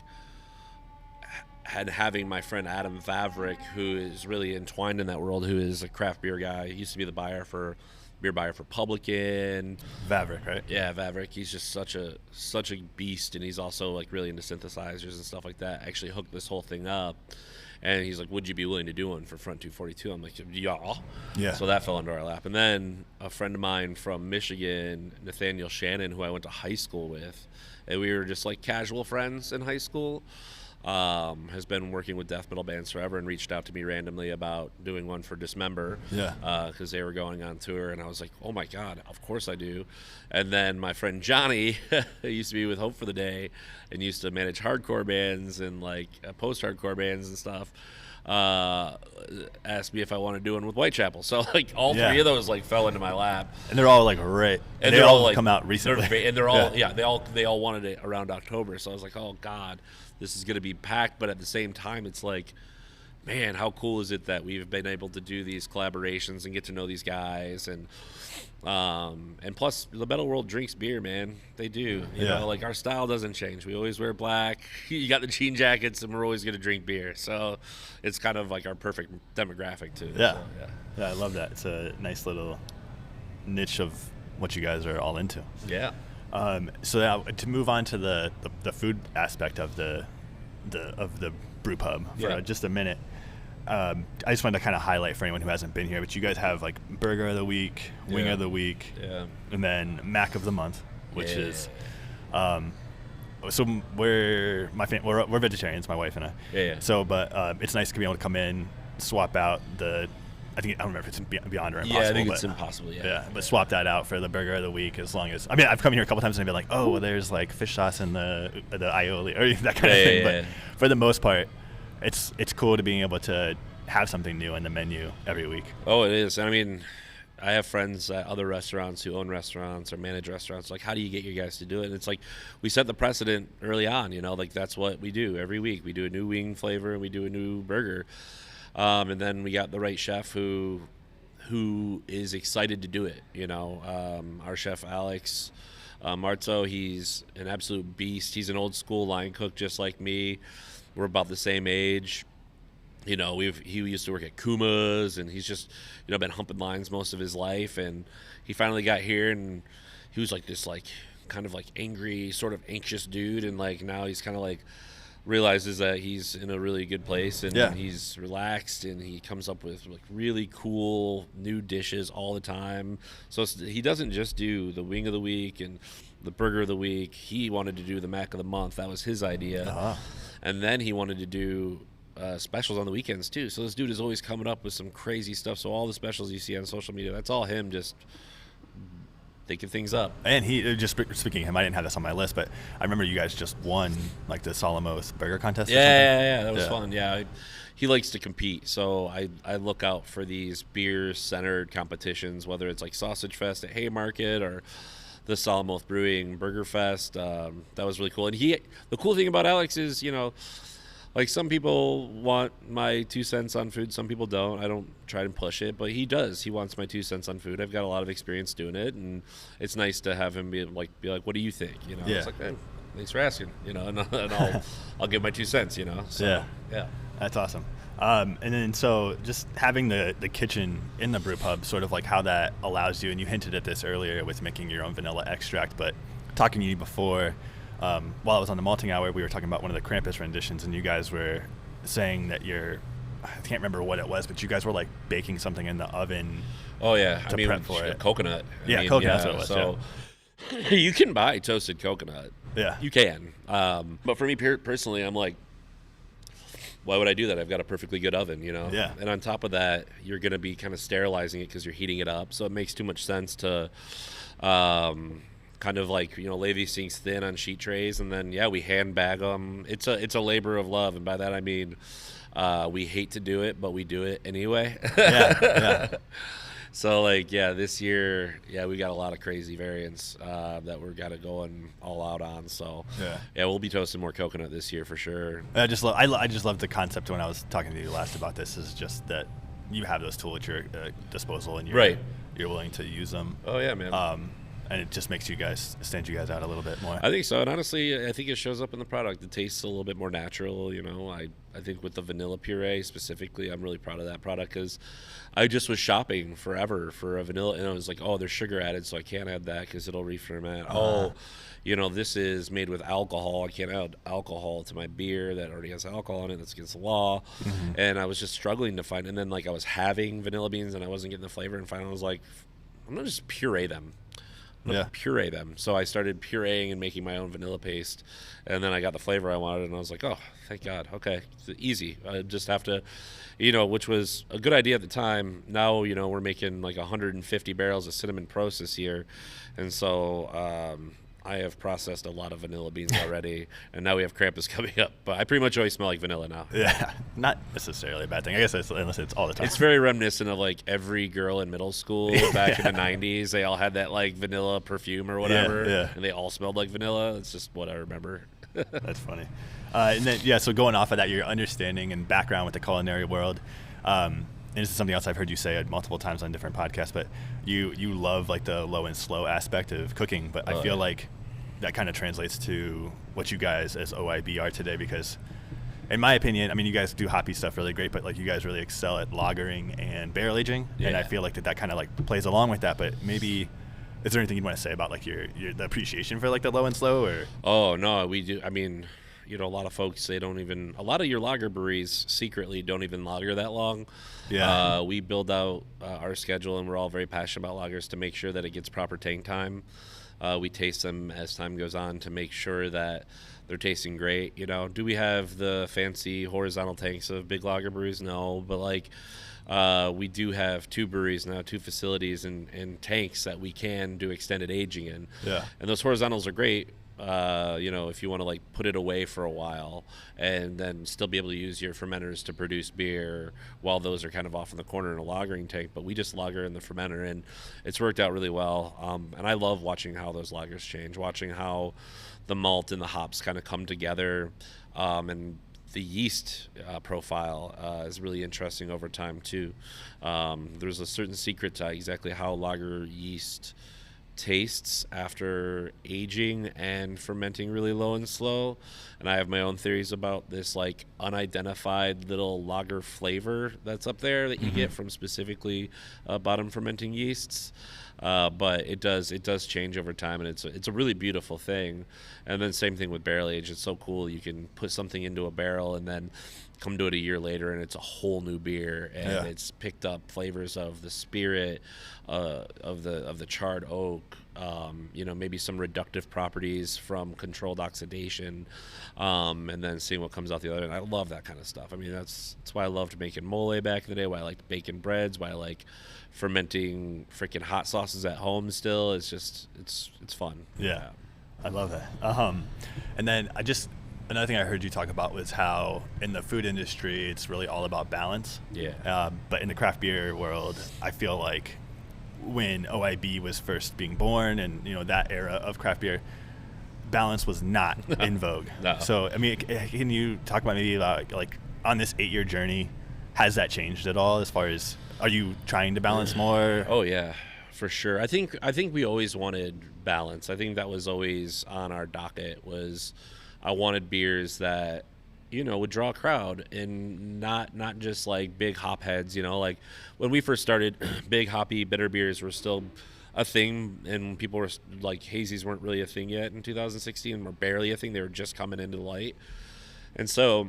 having my friend Adam Vavrick, who is really entwined in that world, who is a craft beer guy. He used to be the beer buyer for Publican. Vavrick, right? Yeah, Vavrick. He's just such a beast, and he's also like really into synthesizers and stuff like that. Actually hooked this whole thing up, and he's like, "Would you be willing to do one for Front 242?" I'm like, "Yeah." So that fell into our lap, and then a friend of mine from Michigan, Nathaniel Shannon, who I went to high school with, and we were just like casual friends in high school. Has been working with death metal bands forever and reached out to me randomly about doing one for Dismember. Because they were going on tour, and I was like, oh my God, of course I do. And then my friend Johnny, who used to be with Hope for the Day and used to manage hardcore bands and like post-hardcore bands and stuff, asked me if I want to do one with Whitechapel. So like all three of those like fell into my lap. And they're all like and they all like, come out recently. And they're all they all wanted it around October. So I was like, oh God, this is going to be packed. But at the same time, it's like, man, how cool is it that we've been able to do these collaborations and get to know these guys, and plus the metal world drinks beer, man. They do. You know, like our style doesn't change. We always wear black. You got the jean jackets, and we're always going to drink beer. So it's kind of like our perfect demographic too. Yeah, I love that. It's a nice little niche of what you guys are all into. Yeah. So now, to move on to the food aspect of the brew pub for just a minute. I just wanted to kind of highlight for anyone who hasn't been here, but you guys have like Burger of the Week, Wing of the Week, and then Mac of the Month, which is so we're vegetarians, my wife and I. So, but it's nice to be able to come in, swap out I don't remember if it's Beyond or Impossible. Yeah, I think it's Impossible, but swap that out for the Burger of the Week, as long as, I mean, I've come here a couple times and I've been like, oh, well, there's like fish sauce in the aioli, or that kind of thing. But for the most part, it's cool to being able to have something new in the menu every week. Oh, it is. I mean, I have friends at other restaurants who own restaurants or manage restaurants. Like, how do you get your guys to do it? And it's like, we set the precedent early on, you know, like that's what we do every week. We do a new wing flavor and we do a new burger. And then we got the right chef who is excited to do it. You know, our chef Alex Marzo, he's an absolute beast. He's an old school line cook just like me. We're about the same age. You know, he used to work at Kuma's, and he's just, you know, been humping lines most of his life. And he finally got here, and he was like this, like, kind of like angry, sort of anxious dude. And like now he's kind of like realizes that he's in a really good place, and he's relaxed, and he comes up with like really cool new dishes all the time. So he doesn't just do the Wing of the Week and the Burger of the Week. He wanted to do the Mac of the Month. That was his idea. And then he wanted to do specials on the weekends too. So this dude is always coming up with some crazy stuff. So all the specials you see on social media, that's all him just thinking things up. And he, just speaking of him, I didn't have this on my list, but I remember you guys just won like the Solomos burger contest. Yeah, that was fun. Yeah, he likes to compete, so I look out for these beer-centered competitions, whether it's like Sausage Fest at Haymarket or the Solomoth Brewing Burger Fest. That was really cool. And the cool thing about Alex is, you know, like some people want my 2 cents on food, some people don't. I don't try to push it, but he does. He wants my 2 cents on food. I've got a lot of experience doing it, and it's nice to have him be like, what do you think? You know, it's like, hey, thanks for asking. You know, and I'll give my 2 cents. You know, so, yeah, that's awesome. And then so just having the kitchen in the brew pub, sort of like how that allows you, and you hinted at this earlier with making your own vanilla extract, but talking to you before. While I was on the malting hour, we were talking about one of the Krampus renditions, and you guys were saying that I can't remember what it was, but you guys were like baking something in the oven. Oh yeah, to prep for it. Coconut. Coconut. That's what it was. So you can buy toasted coconut. Yeah, you can. But for me personally, I'm like, why would I do that? I've got a perfectly good oven, you know. Yeah. And on top of that, you're going to be kind of sterilizing it because you're heating it up, so it makes too much sense to. Kind of like, you know, lay these things thin on sheet trays, and then we hand bag them. It's a labor of love, and by that I mean we hate to do it, but we do it anyway. So like this year we got a lot of crazy variants that we're got to going all out on. So we'll be toasting more coconut this year for sure. I just love the concept. When I was talking to you last about this, is just that you have those tools at your disposal, and you're willing to use them. Oh yeah, man. and it just makes you guys stand you guys out a little bit more. I think so, and honestly, I think it shows up in the product. It tastes a little bit more natural. I think with the vanilla puree specifically, I'm really proud of that product because I just was shopping forever for a vanilla, and I was like, oh, there's sugar added, so I can't add that because it'll re-ferment. This is made with alcohol. I can't add alcohol to my beer that already has alcohol in it. That's against the law. Mm-hmm. And I was just struggling to find. And then I was having vanilla beans and I wasn't getting the flavor. And finally I was like, I'm gonna just puree them. Puree them. So I started pureeing and making my own vanilla paste. And then I got the flavor I wanted. And I was like, oh, thank God. Okay, it's easy. I just have to, which was a good idea at the time. Now, we're making like 150 barrels of cinnamon process here. And so, I have processed a lot of vanilla beans already, and now we have Krampus coming up. But I pretty much always smell like vanilla now. Yeah, not necessarily a bad thing. I guess unless it's all the time. It's very reminiscent of like every girl in middle school back in the 90s. They all had that like vanilla perfume or whatever, and they all smelled like vanilla. It's just what I remember. That's funny. And then, so going off of that, your understanding and background with the culinary world, and this is something else I've heard you say multiple times on different podcasts, but you love like the low and slow aspect of cooking, but I feel like that kind of translates to what you guys as OIB are today, because in my opinion, I mean, you guys do hoppy stuff really great, but like you guys really excel at lagering and barrel aging, and I feel like that kind of like plays along with that. But maybe, is there anything you want to say about like your the appreciation for like the low and slow? Or oh no, we do. I mean, a lot of folks, a lot of your lager breweries secretly don't even lager that long. Yeah. We build out our schedule, and we're all very passionate about lagers to make sure that it gets proper tank time. We taste them as time goes on to make sure that they're tasting great. Do we have the fancy horizontal tanks of big lager breweries? No, but we do have 2 breweries now, 2 facilities and tanks that we can do extended aging in. Yeah. And those horizontals are great. If you want to like put it away for a while and then still be able to use your fermenters to produce beer while those are kind of off in the corner in a lagering tank, but we just lager in the fermenter, and it's worked out really well. And I love watching how those lagers change, watching how the malt and the hops kind of come together, and the yeast profile is really interesting over time too. There's a certain secret to exactly how lager yeast tastes after aging and fermenting really low and slow, and I have my own theories about this like unidentified little lager flavor that's up there that you get from specifically bottom fermenting yeasts, but it does change over time, and it's a really beautiful thing. And then same thing with barrel age. It's so cool. You can put something into a barrel and then come to it a year later and it's a whole new beer, and it's picked up flavors of the spirit, of the charred oak, maybe some reductive properties from controlled oxidation, and then seeing what comes out the other end. I love that kind of stuff. I mean, that's why I loved making mole back in the day, why I liked baking breads, why I like fermenting freaking hot sauces at home still. It's just it's fun. Yeah. I love that. And then another thing I heard you talk about was how in the food industry, it's really all about balance. Yeah. But in the craft beer world, I feel like when OIB was first being born and, that era of craft beer, balance was not in vogue. No. So, I mean, can you talk about maybe like on this 8-year journey, has that changed at all as far as, are you trying to balance more? Oh, yeah. For sure. I think we always wanted balance. I think that was always on our docket. Was I wanted beers that would draw a crowd, and not just like big hop heads. Like when we first started, big hoppy bitter beers were still a thing, and people were like, hazies weren't really a thing yet in 2016, were barely a thing. They were just coming into the light, and so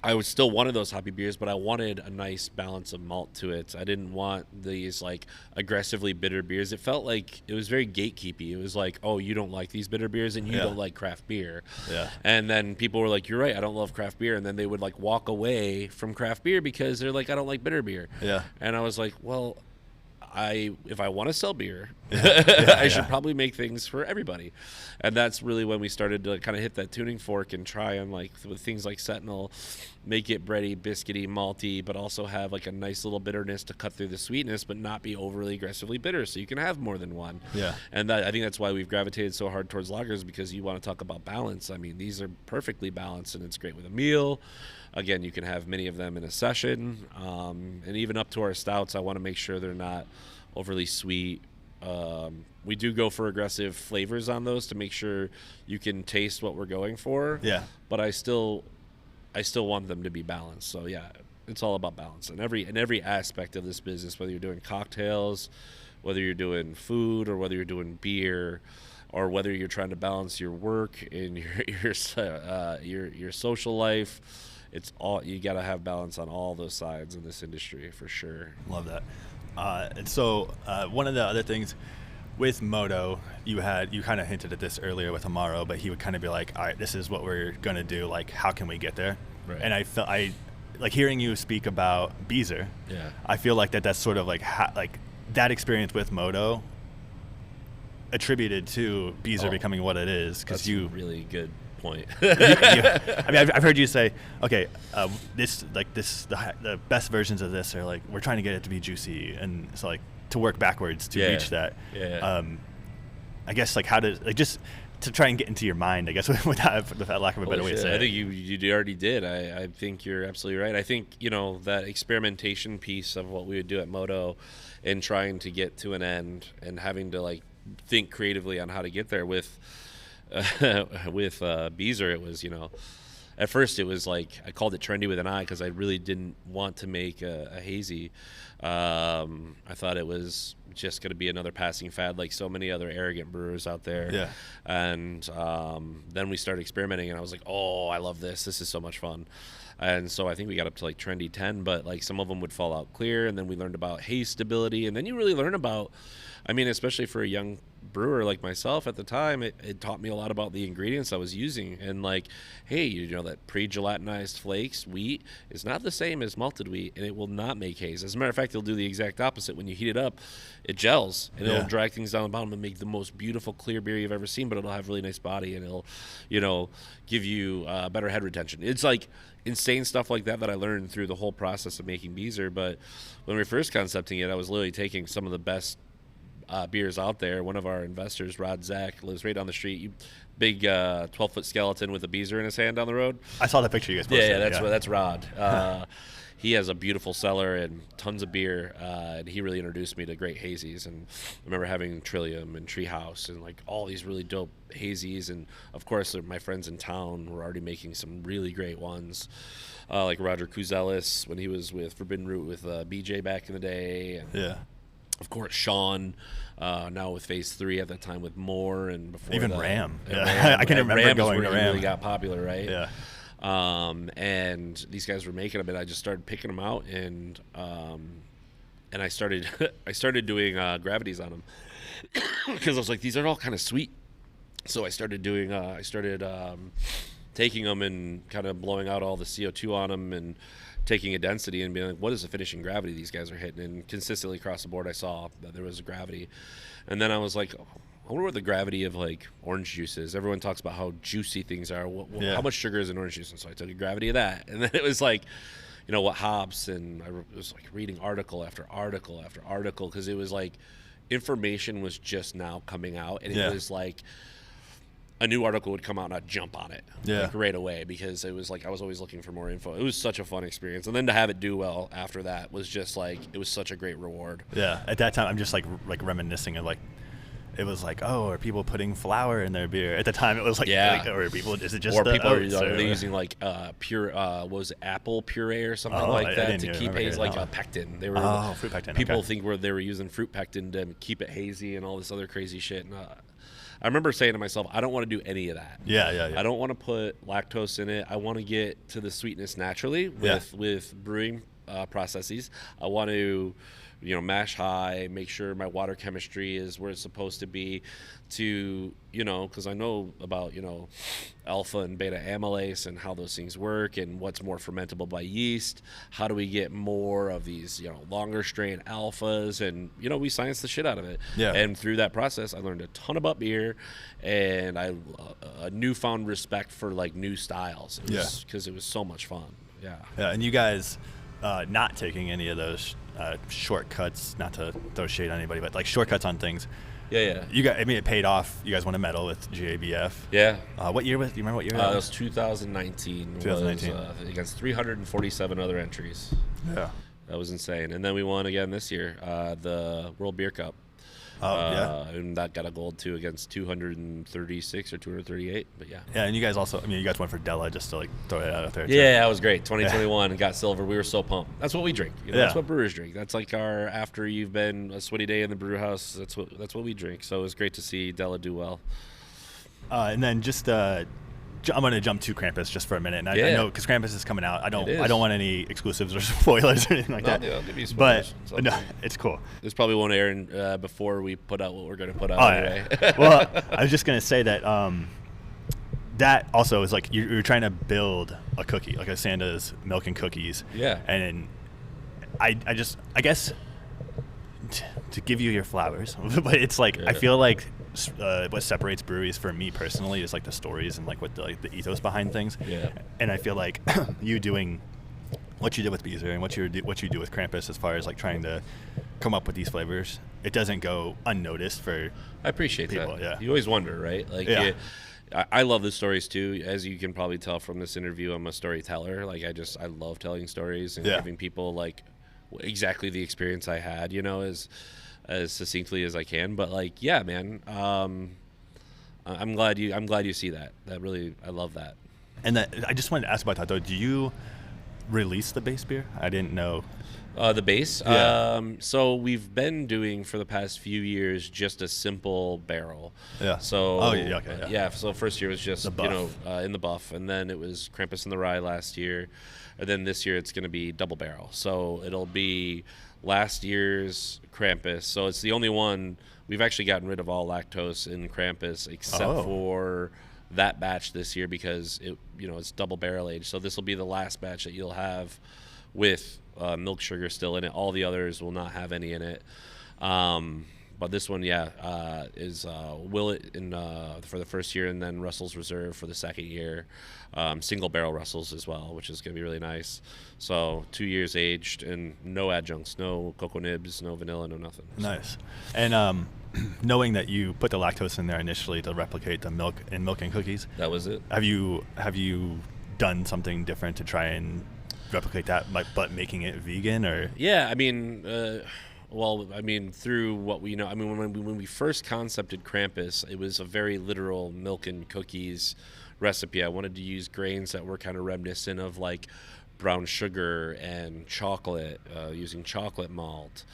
I was still one of those hoppy beers, but I wanted a nice balance of malt to it. I didn't want these like aggressively bitter beers. It felt like it was very gatekeepy. It was like, oh, you don't like these bitter beers and you don't like craft beer. Yeah. And then people were like, you're right, I don't love craft beer. And then they would like walk away from craft beer because they're like, I don't like bitter beer. Yeah. And I was like, well, if I want to sell beer, I should probably make things for everybody. And that's really when we started to kind of hit that tuning fork and try and like with things like Sentinel, make it bready, biscuity, malty, but also have like a nice little bitterness to cut through the sweetness, but not be overly aggressively bitter, so you can have more than one. Yeah. And I think that's why we've gravitated so hard towards lagers, because you want to talk about balance. I mean, these are perfectly balanced, and it's great with a meal. Again, you can have many of them in a session, and even up to our stouts, I want to make sure they're not overly sweet, We do go for aggressive flavors on those to make sure you can taste what we're going for. Yeah. But I still want them to be balanced. So yeah, it's all about balance in every aspect of this business, whether you're doing cocktails, whether you're doing food, or whether you're doing beer, or whether you're trying to balance your work and your social life. It's all, you got to have balance on all those sides in this industry for sure. Love that. And so one of the other things with Moto, you kind of hinted at this earlier with Homaro, but he would kind of be like, all right, this is what we're going to do. Like, how can we get there? Right. And I like hearing you speak about Beezer. Yeah. I feel like that's sort of like that experience with Moto attributed to Beezer becoming what it is. That's a really good point. I mean, I've heard you say, okay, the best versions of this are like, we're trying to get it to be juicy, and so like to work backwards to reach that. Yeah. I guess like how to like just to try and get into your mind, I guess, without lack of a better way to say I it. think you already did. I think you're absolutely right. I think, that experimentation piece of what we would do at Moto and trying to get to an end and having to like think creatively on how to get there with Beezer, it was, at first it was like, I called it trendy with an I because I really didn't want to make a hazy. I thought it was just going to be another passing fad like so many other arrogant brewers out there. Yeah. And then we started experimenting, and I was like, oh, I love this. This is so much fun. And so I think we got up to like trendy 10, but like some of them would fall out clear, and then we learned about haze stability, and then you really learn about, I mean, especially for a young brewer like myself at the time, it taught me a lot about the ingredients I was using, and like, hey, that pre-gelatinized flakes wheat is not the same as malted wheat, and it will not make haze. As a matter of fact, it'll do the exact opposite. When you heat it up, it gels, and it'll drag things down the bottom and make the most beautiful clear beer you've ever seen, but it'll have really nice body, and it'll give you better head retention. It's like insane stuff like that I learned through the whole process of making Beezer. But when we were first concepting it, I was literally taking some of the best beers out there. One of our investors, Rod Zach, lives right down the street. Big 12-foot skeleton with a Beezer in his hand down the road. I saw that picture you guys posted. Yeah, that's Rod. He has a beautiful cellar and tons of beer, and he really introduced me to great hazies. And I remember having Trillium and Treehouse and like all these really dope hazies. And of course, my friends in town were already making some really great ones, like Roger Kuzelis when he was with Forbidden Root with BJ back in the day. And yeah. Of course, Sean, now with Phase 3 at that time with Moore, and before even that, Ram. Ram. I can remember Ram going to Ram. Really got popular, right? Yeah. And these guys were making them, and I just started picking them out, and I started doing gravities on them because I was like, these are all kind of sweet. So I started doing taking them and kind of blowing out all the CO2 on them and taking a density and being like, what is the finishing gravity these guys are hitting? And consistently across the board, I saw that there was a gravity. And then I was like, I wonder what the gravity of like orange juice is. Everyone talks about how juicy things are. How much sugar is in orange juice? And so I took a gravity of that. And then it was like, what hops, and I was like reading article after article after article, because it was like information was just now coming out, and it was like a new article would come out and I'd jump on it like right away, because it was like I was always looking for more info. It was such a fun experience, and then to have it do well after that was just like, it was such a great reward. Yeah, at that time I'm just like reminiscing of like, it was like, oh, are people putting flour in their beer? At the time, it was like, or are people? Is it just? Or people are they using like pure? What was it, apple puree or something like that to keep haze, like a pectin? They were fruit pectin. People think they were using fruit pectin to keep it hazy and all this other crazy shit. And I remember saying to myself, I don't want to do any of that. Yeah. I don't want to put lactose in it. I want to get to the sweetness naturally with brewing processes. I want to mash high, make sure my water chemistry is where it's supposed to be, to because I know about alpha and beta amylase and how those things work, and what's more fermentable by yeast. How do we get more of these longer strain alphas? And we science the shit out of it. And through that process, I learned a ton about beer, and I a newfound respect for like new styles. Because it was so much fun. Yeah. And you guys not taking any of those shortcuts, not to throw shade on anybody, but like shortcuts on things. You got, I mean, it paid off. You guys won a medal with GABF. What year was? Do you remember what year? It was 2019. 2019. Was, against 347 other entries. That was insane. And then we won again this year, the World Beer Cup. And that got a gold too against 236 or 238. But yeah. Yeah, and you guys also, you guys went for Della just to like throw it out there. Yeah, that was great. 2021 and got silver. We were so pumped. That's what we drink. That's what brewers drink. That's like our after you've been a sweaty day in the brew house. That's what we drink. So it was great to see Della do well. And then just I'm going to jump to Krampus just for a minute. And I know because Krampus is coming out. I don't want any exclusives or spoilers or anything like that. I'll give you spoilers. But no, it's cool. This probably won't air before we put out what we're going to put out anyway. Yeah. Well, I was just going to say that that also is like you're trying to build a cookie, like a Santa's milk and cookies. Yeah. And I guess to give you your flowers, but it's like I feel like what separates breweries for me personally is like the stories and like what the ethos behind things. Yeah. And I feel like you doing what you did with Beezer and what you do with Krampus as far as like trying to come up with these flavors, it doesn't go unnoticed for I appreciate people. that. Yeah. You always wonder, right? Like I love the stories too. As you can probably tell from this interview, I'm a storyteller. Like I love telling stories and giving people like exactly the experience I had, as succinctly as I can. But like, yeah, man, I'm glad you see that. That really, I love that. And that I just wanted to ask about that though. Do you release the base beer? I didn't know. The base. Yeah. So we've been doing for the past few years just a simple barrel. Yeah. So. Oh yeah. Okay. Yeah. So first year was just the buff. In the buff, and then it was Krampus in the rye last year, and then this year it's going to be double barrel. So it'll be last year's Krampus. So it's the only one we've actually gotten rid of all lactose in Krampus except for that batch this year because it's double barrel aged. So this will be the last batch that you'll have with milk sugar still in it. All the others will not have any in it. But this one, is Willet for the first year, and then Russell's Reserve for the second year. Single barrel Russells as well, which is going to be really nice. So 2 years aged and no adjuncts, no cocoa nibs, no vanilla, no nothing. Nice. And knowing that you put the lactose in there initially to replicate the milk and cookies. That was it. Have you done something different to try and replicate that, but making it vegan or? Yeah, through what we know, when we first concepted Krampus, it was a very literal milk and cookies recipe. I wanted to use grains that were kind of reminiscent of like brown sugar and chocolate, using chocolate malt,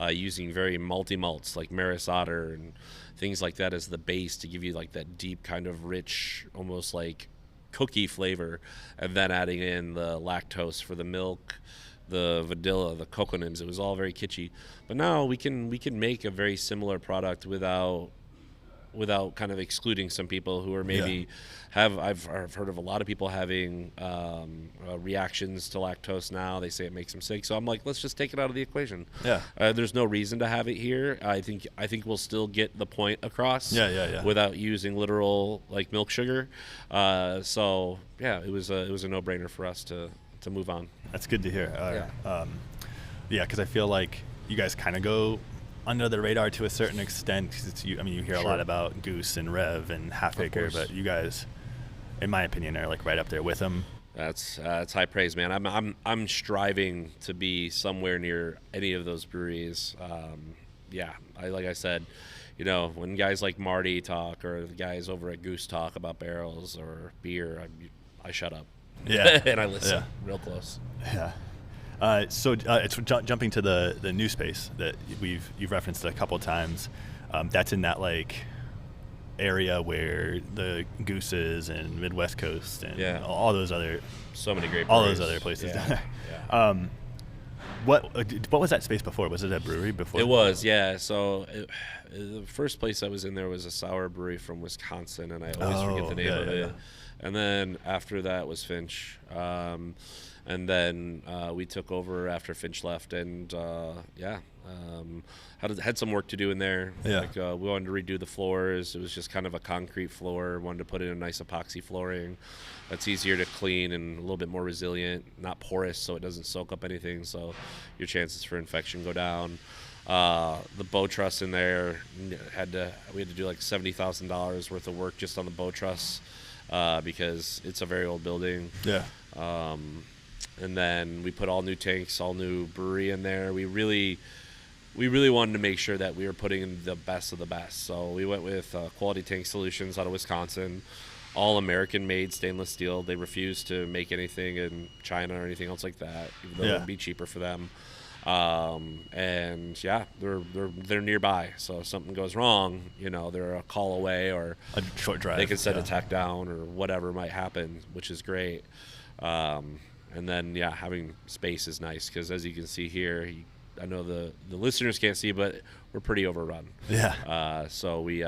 using very malty malts like Maris Otter and things like that as the base to give you like that deep kind of rich, almost like cookie flavor, and then adding in the lactose for the milk, the vanilla, the cocoa nibs. It was all very kitschy, but now we can make a very similar product without kind of excluding some people who are maybe I've heard of a lot of people having reactions to lactose now. They say it makes them sick, so I'm like, let's just take it out of the equation. There's no reason to have it here. I think we'll still get the point across without using literal like milk sugar. It was a no-brainer for us to move on. That's good to hear. Because I feel like you guys kind of go under the radar to a certain extent. Cause you hear a lot about Goose and Rev and Half Acre, but you guys, in my opinion, are like right up there with them. That's high praise, man. I'm striving to be somewhere near any of those breweries. Like I said, when guys like Marty talk or the guys over at Goose talk about barrels or beer, I shut up. Yeah. And I listen real close. Yeah. So it's jumping to the new space that you've referenced a couple of times. That's in that like area where the Gooses and Midwest Coast and all those other so many great breweries. All those other places down there. What was that space before? Was it a brewery before? It was, yeah. So the first place I was in there was a sour brewery from Wisconsin, and I always forget the name of it. And then after that was Finch. And then we took over after Finch left, and had some work to do in there. Like, we wanted to redo the floors. It was just kind of a concrete floor. Wanted to put in a nice epoxy flooring that's easier to clean and a little bit more resilient, not porous, so it doesn't soak up anything. So your chances for infection go down. The bow truss in there we had to do like $70,000 worth of work just on the bow truss because it's a very old building. And then we put all new tanks, all new brewery in there. We really wanted to make sure that we were putting in the best of the best. So we went with Quality Tank Solutions out of Wisconsin, all American-made stainless steel. They refuse to make anything in China or anything else like that, even though it would be cheaper for them. And yeah, they're nearby. So if something goes wrong, they're a call away, or a short drive. They can send a tech down or whatever might happen, which is great. And then, having space is nice because, as you can see here, I know the listeners can't see, but we're pretty overrun. Yeah. So we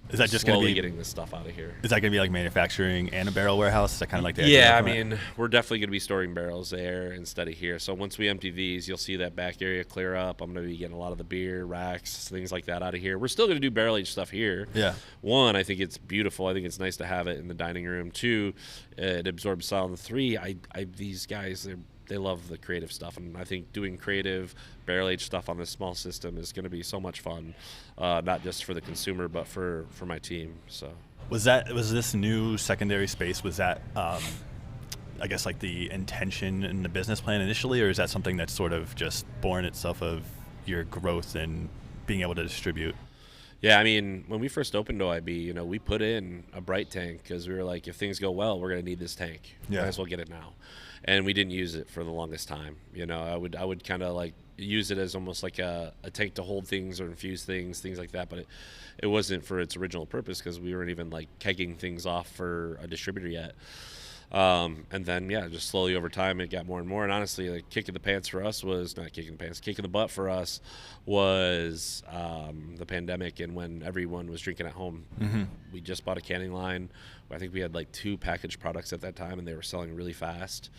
is that just going to be getting this stuff out of here? Is that going to be like manufacturing and a barrel warehouse? Is that kind of like the idea? Yeah, we're definitely going to be storing barrels there instead of here. So once we empty these, you'll see that back area clear up. I'm going to be getting a lot of the beer racks, things like that out of here. We're still going to do barrel aged stuff here. Yeah. One, I think it's beautiful. I think it's nice to have it in the dining room. Two, it absorbs sound. Three, these guys, they love the creative stuff, and I think doing creative barrel-aged stuff on this small system is going to be so much fun, not just for the consumer but for my team. So was this new secondary space, was that I guess like the intention in the business plan initially, or is that something that's sort of just born itself of your growth and being able to distribute? Yeah, when we first opened OIB, we put in a bright tank because we were like, if things go well, we're going to need this tank. Might as well get it now. And we didn't use it for the longest time. I would kind of like use it as almost like a tank to hold things or infuse things like that. But it wasn't for its original purpose because we weren't even like kegging things off for a distributor yet. And then, just slowly over time, it got more and more. And honestly, like kick in the pants for us was not kicking the pants. Kick in the butt for us was the pandemic and when everyone was drinking at home. Mm-hmm. We just bought a canning line. I think we had like 2 packaged products at that time, and they were selling really fast.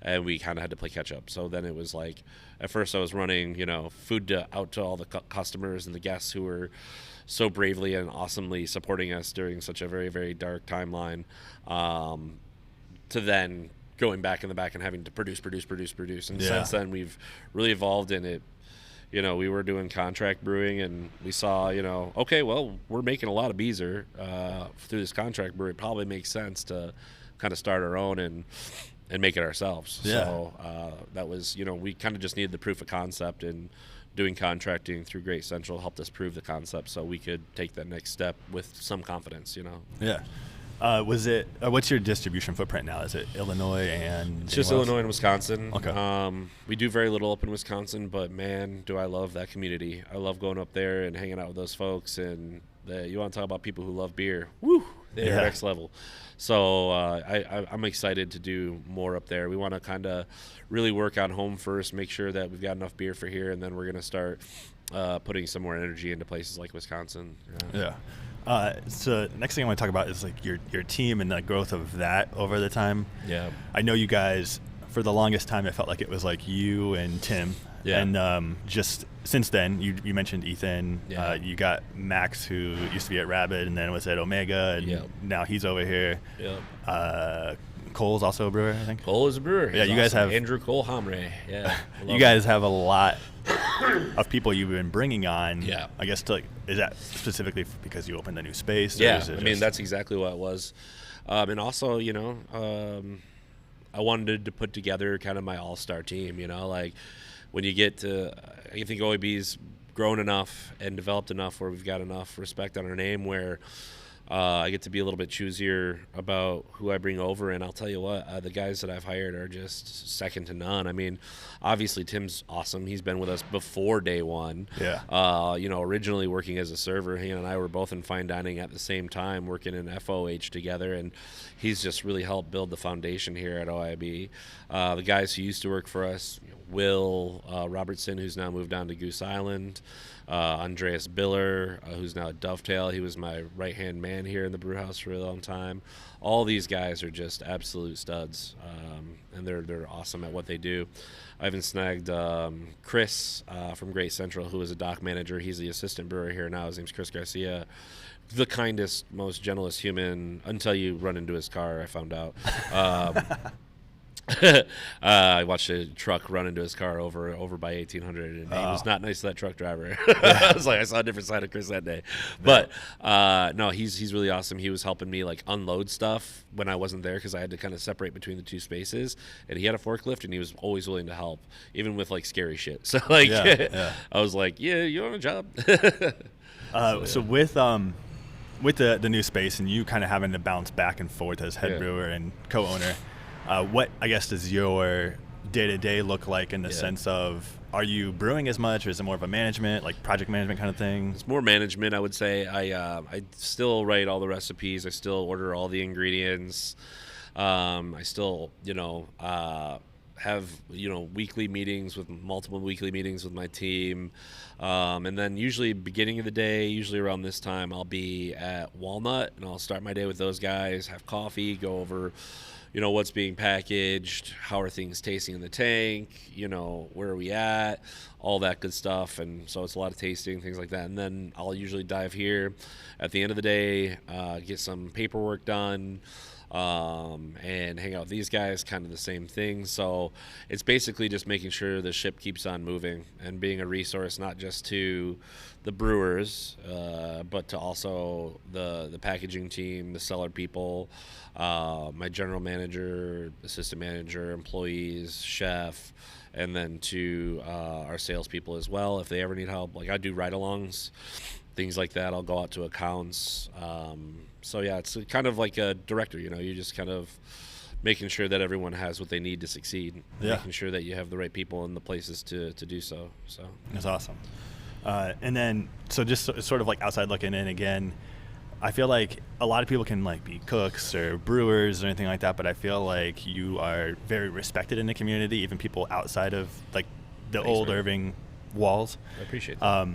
And we kind of had to play catch up. So then it was like, at first I was running, food out to all the customers and the guests who were so bravely and awesomely supporting us during such a very, very dark timeline. To then going back in the back and having to produce. And since then, we've really evolved in it. We were doing contract brewing, and we saw, okay, well, we're making a lot of Beezer through this contract brewery. It probably makes sense to kind of start our own and make it ourselves. Yeah. So that was, we kind of just needed the proof of concept, and doing contracting through Great Central helped us prove the concept so we could take that next step with some confidence, Yeah. What's your distribution footprint now? Is it Illinois and it's just Illinois and Wisconsin? Okay. We do very little up in Wisconsin, but man, do I love that community. I love going up there and hanging out with those folks. And you want to talk about people who love beer? Woo! They're next level. So I'm excited to do more up there. We want to kind of really work on home first, make sure that we've got enough beer for here, and then we're going to start putting some more energy into places like Wisconsin. Yeah. So next thing I want to talk about is like your team and the growth of that over the time. Yeah. I know you guys, for the longest time, it felt like it was like you and Tim. Yeah. And just since then, you mentioned Ethan. Yeah. You got Max, who used to be at Rabbit and then was at Omega, and now he's over here. Yeah. Cole's also a brewer, I think. Cole is a brewer. Yeah, you guys have Andrew Cole Homaro. Yeah. You guys have a lot of people you've been bringing on. Yeah. I guess is that specifically because you opened a new space? Yeah. That's exactly what it was. And also, I wanted to put together kind of my all-star team. Like when you get to, I think OAB's grown enough and developed enough where we've got enough respect on our name where I get to be a little bit choosier about who I bring over, and I'll tell you what, the guys that I've hired are just second to none. Obviously Tim's awesome. He's been with us before day one. Yeah. Originally working as a server, he and I were both in fine dining at the same time, working in FOH together, and he's just really helped build the foundation here at OIB. The guys who used to work for us, Will Robertson, who's now moved on to Goose Island, Andreas Biller, who's now at Dovetail. He was my right-hand man here in the brew house for a long time. All these guys are just absolute studs, and they're awesome at what they do. I even snagged Chris from Great Central, who is a dock manager. He's the assistant brewer here now. His name's Chris Garcia. The kindest, most gentlest human until you run into his car, I found out. I watched a truck run into his car over by 1800, and he was not nice to that truck driver. I was like, I saw a different side of Chris that day. But no, he's really awesome. He was helping me like unload stuff when I wasn't there because I had to kind of separate between the two spaces. And he had a forklift, and he was always willing to help, even with like scary shit. So like, I was like, yeah, you on a job. So with the new space and you kind of having to bounce back and forth as head brewer and co-owner. What, I guess, does your day-to-day look like in the sense of, are you brewing as much, or is it more of a management, like project management kind of thing? It's more management, I would say. I still write all the recipes. I still order all the ingredients. I still, have, weekly meetings with multiple weekly meetings with my team. And then usually beginning of the day, usually around this time, I'll be at Walnut, and I'll start my day with those guys, have coffee, go over what's being packaged, how are things tasting in the tank, where are we at, all that good stuff. And so it's a lot of tasting, things like that. And then I'll usually dive here at the end of the day, get some paperwork done, and hang out with these guys, kind of the same thing. So it's basically just making sure the ship keeps on moving and being a resource, not just to the brewers, but to also the packaging team, the cellar people, my general manager, assistant manager, employees, chef, and then to our salespeople as well. If they ever need help, like I do ride-alongs, things like that. I'll go out to accounts. So yeah, it's kind of like a director. You're just kind of making sure that everyone has what they need to succeed. Making sure that you have the right people in the places to do so. So that's awesome. And then, so just sort of like outside looking in again, I feel like a lot of people can like be cooks or brewers or anything like that, but I feel like you are very respected in the community, even people outside of like the Old Irving walls. I appreciate that.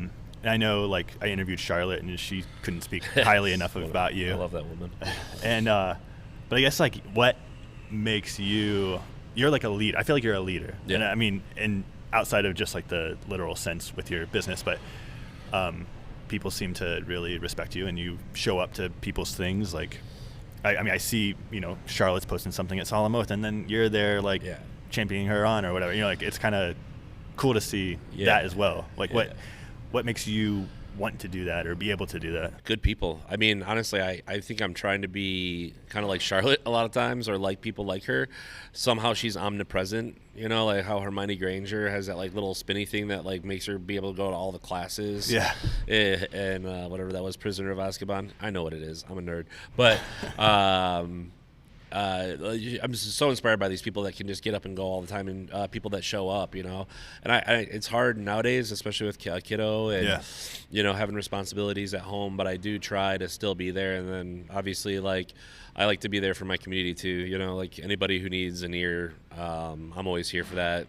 And I know, like, I interviewed Charlotte, and she couldn't speak highly enough about you. I love that woman. And, but I guess, like, what makes you're like a leader. I feel like you're a leader. Yeah. And I mean, and outside of just like the literal sense with your business, but people seem to really respect you, and you show up to people's things. Like, I mean, I see, Charlotte's posting something at Solomoth, and then you're there, like, championing her on or whatever. Like, it's kind of cool to see that as well. Like, what makes you want to do that or be able to do that? Good people. I mean, honestly, I think I'm trying to be kind of like Charlotte a lot of times, or like people like her. Somehow she's omnipresent, like how Hermione Granger has that like little spinny thing that like makes her be able to go to all the classes. Yeah. And whatever that was, Prisoner of Azkaban. I know what it is. I'm a nerd. But I'm so inspired by these people that can just get up and go all the time, and people that show up, and it's hard nowadays, especially with a kiddo and having responsibilities at home, but I do try to still be there. And then obviously, like, I like to be there for my community too, like anybody who needs an ear, I'm always here for that.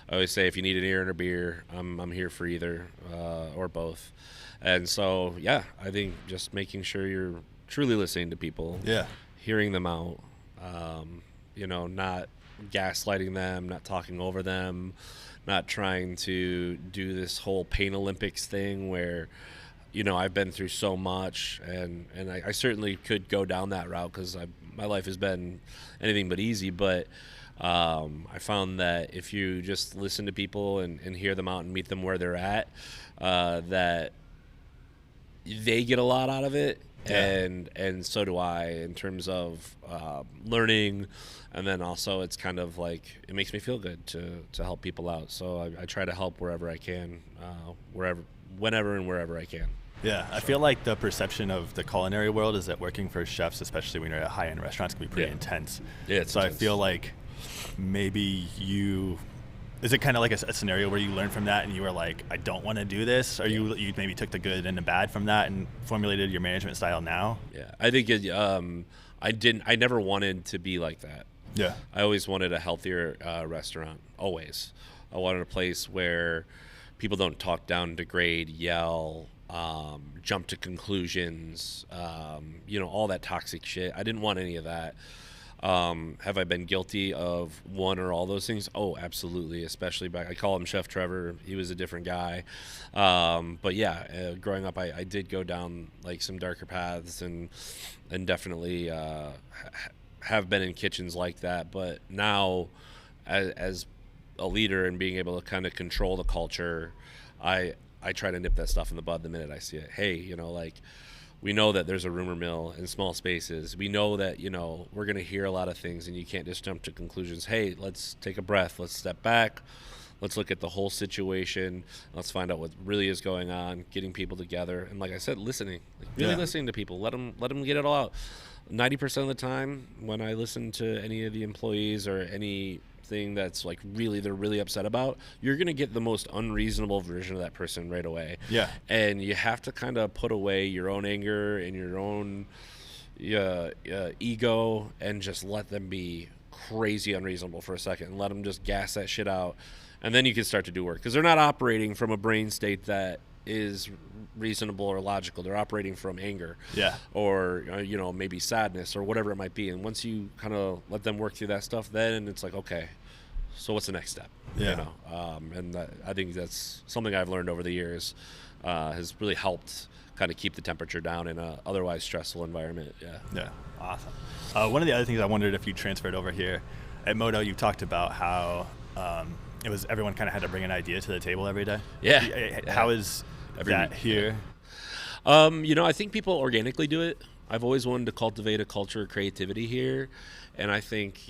I always say, if you need an ear and a beer, I'm here for either, or both. And so I think just making sure you're truly listening to people, hearing them out, not gaslighting them, not talking over them, not trying to do this whole Pain Olympics thing where, I've been through so much, and I certainly could go down that route because my life has been anything but easy. But I found that if you just listen to people and hear them out and meet them where they're at, that they get a lot out of it. And so do I, in terms of learning, and then also it's kind of like it makes me feel good to help people out. So I try to help wherever I can, whenever and wherever I can. Yeah, I feel like the perception of the culinary world is that working for chefs, especially when you're at high-end restaurants, can be pretty intense. Yeah, it's intense. I feel like maybe is it kind of like a scenario where you learn from that and you were like, I don't want to do this? Or you maybe took the good and the bad from that and formulated your management style now? Yeah, I think I never wanted to be like that. Yeah. I always wanted a healthier restaurant, always. I wanted a place where people don't talk down, degrade, yell, jump to conclusions, all that toxic shit. I didn't want any of that. Have I been guilty of one or all those things? Oh, absolutely. Especially I call him Chef Trevor. He was a different guy. But yeah, growing up, I did go down like some darker paths and definitely have been in kitchens like that, but now as a leader and being able to kind of control the culture, I try to nip that stuff in the bud the minute I see it. Hey, like, we know that there's a rumor mill in small spaces. We know that, we're going to hear a lot of things, and you can't just jump to conclusions. Hey, let's take a breath. Let's step back. Let's look at the whole situation. Let's find out what really is going on, getting people together. And like I said, listening, really listening to people. Let them get it all out. 90% of the time when I listen to any of the employees or anything that's like they're really upset about, you're going to get the most unreasonable version of that person right away. Yeah. And you have to kind of put away your own anger and your own ego and just let them be crazy unreasonable for a second and let them just gas that shit out. And then you can start to do work, because they're not operating from a brain state that is reasonable or logical. They're operating from anger, or maybe sadness or whatever it might be. And once you kind of let them work through that stuff, then it's like, okay, so what's the next step? And I think that's something I've learned over the years, has really helped kind of keep the temperature down in a otherwise stressful environment. Awesome. One of the other things I wondered if you transferred over here at Moto, you talked about how it was everyone kind of had to bring an idea to the table every day. How is that here? I think people organically do it. I've always wanted to cultivate a culture of creativity here, and I think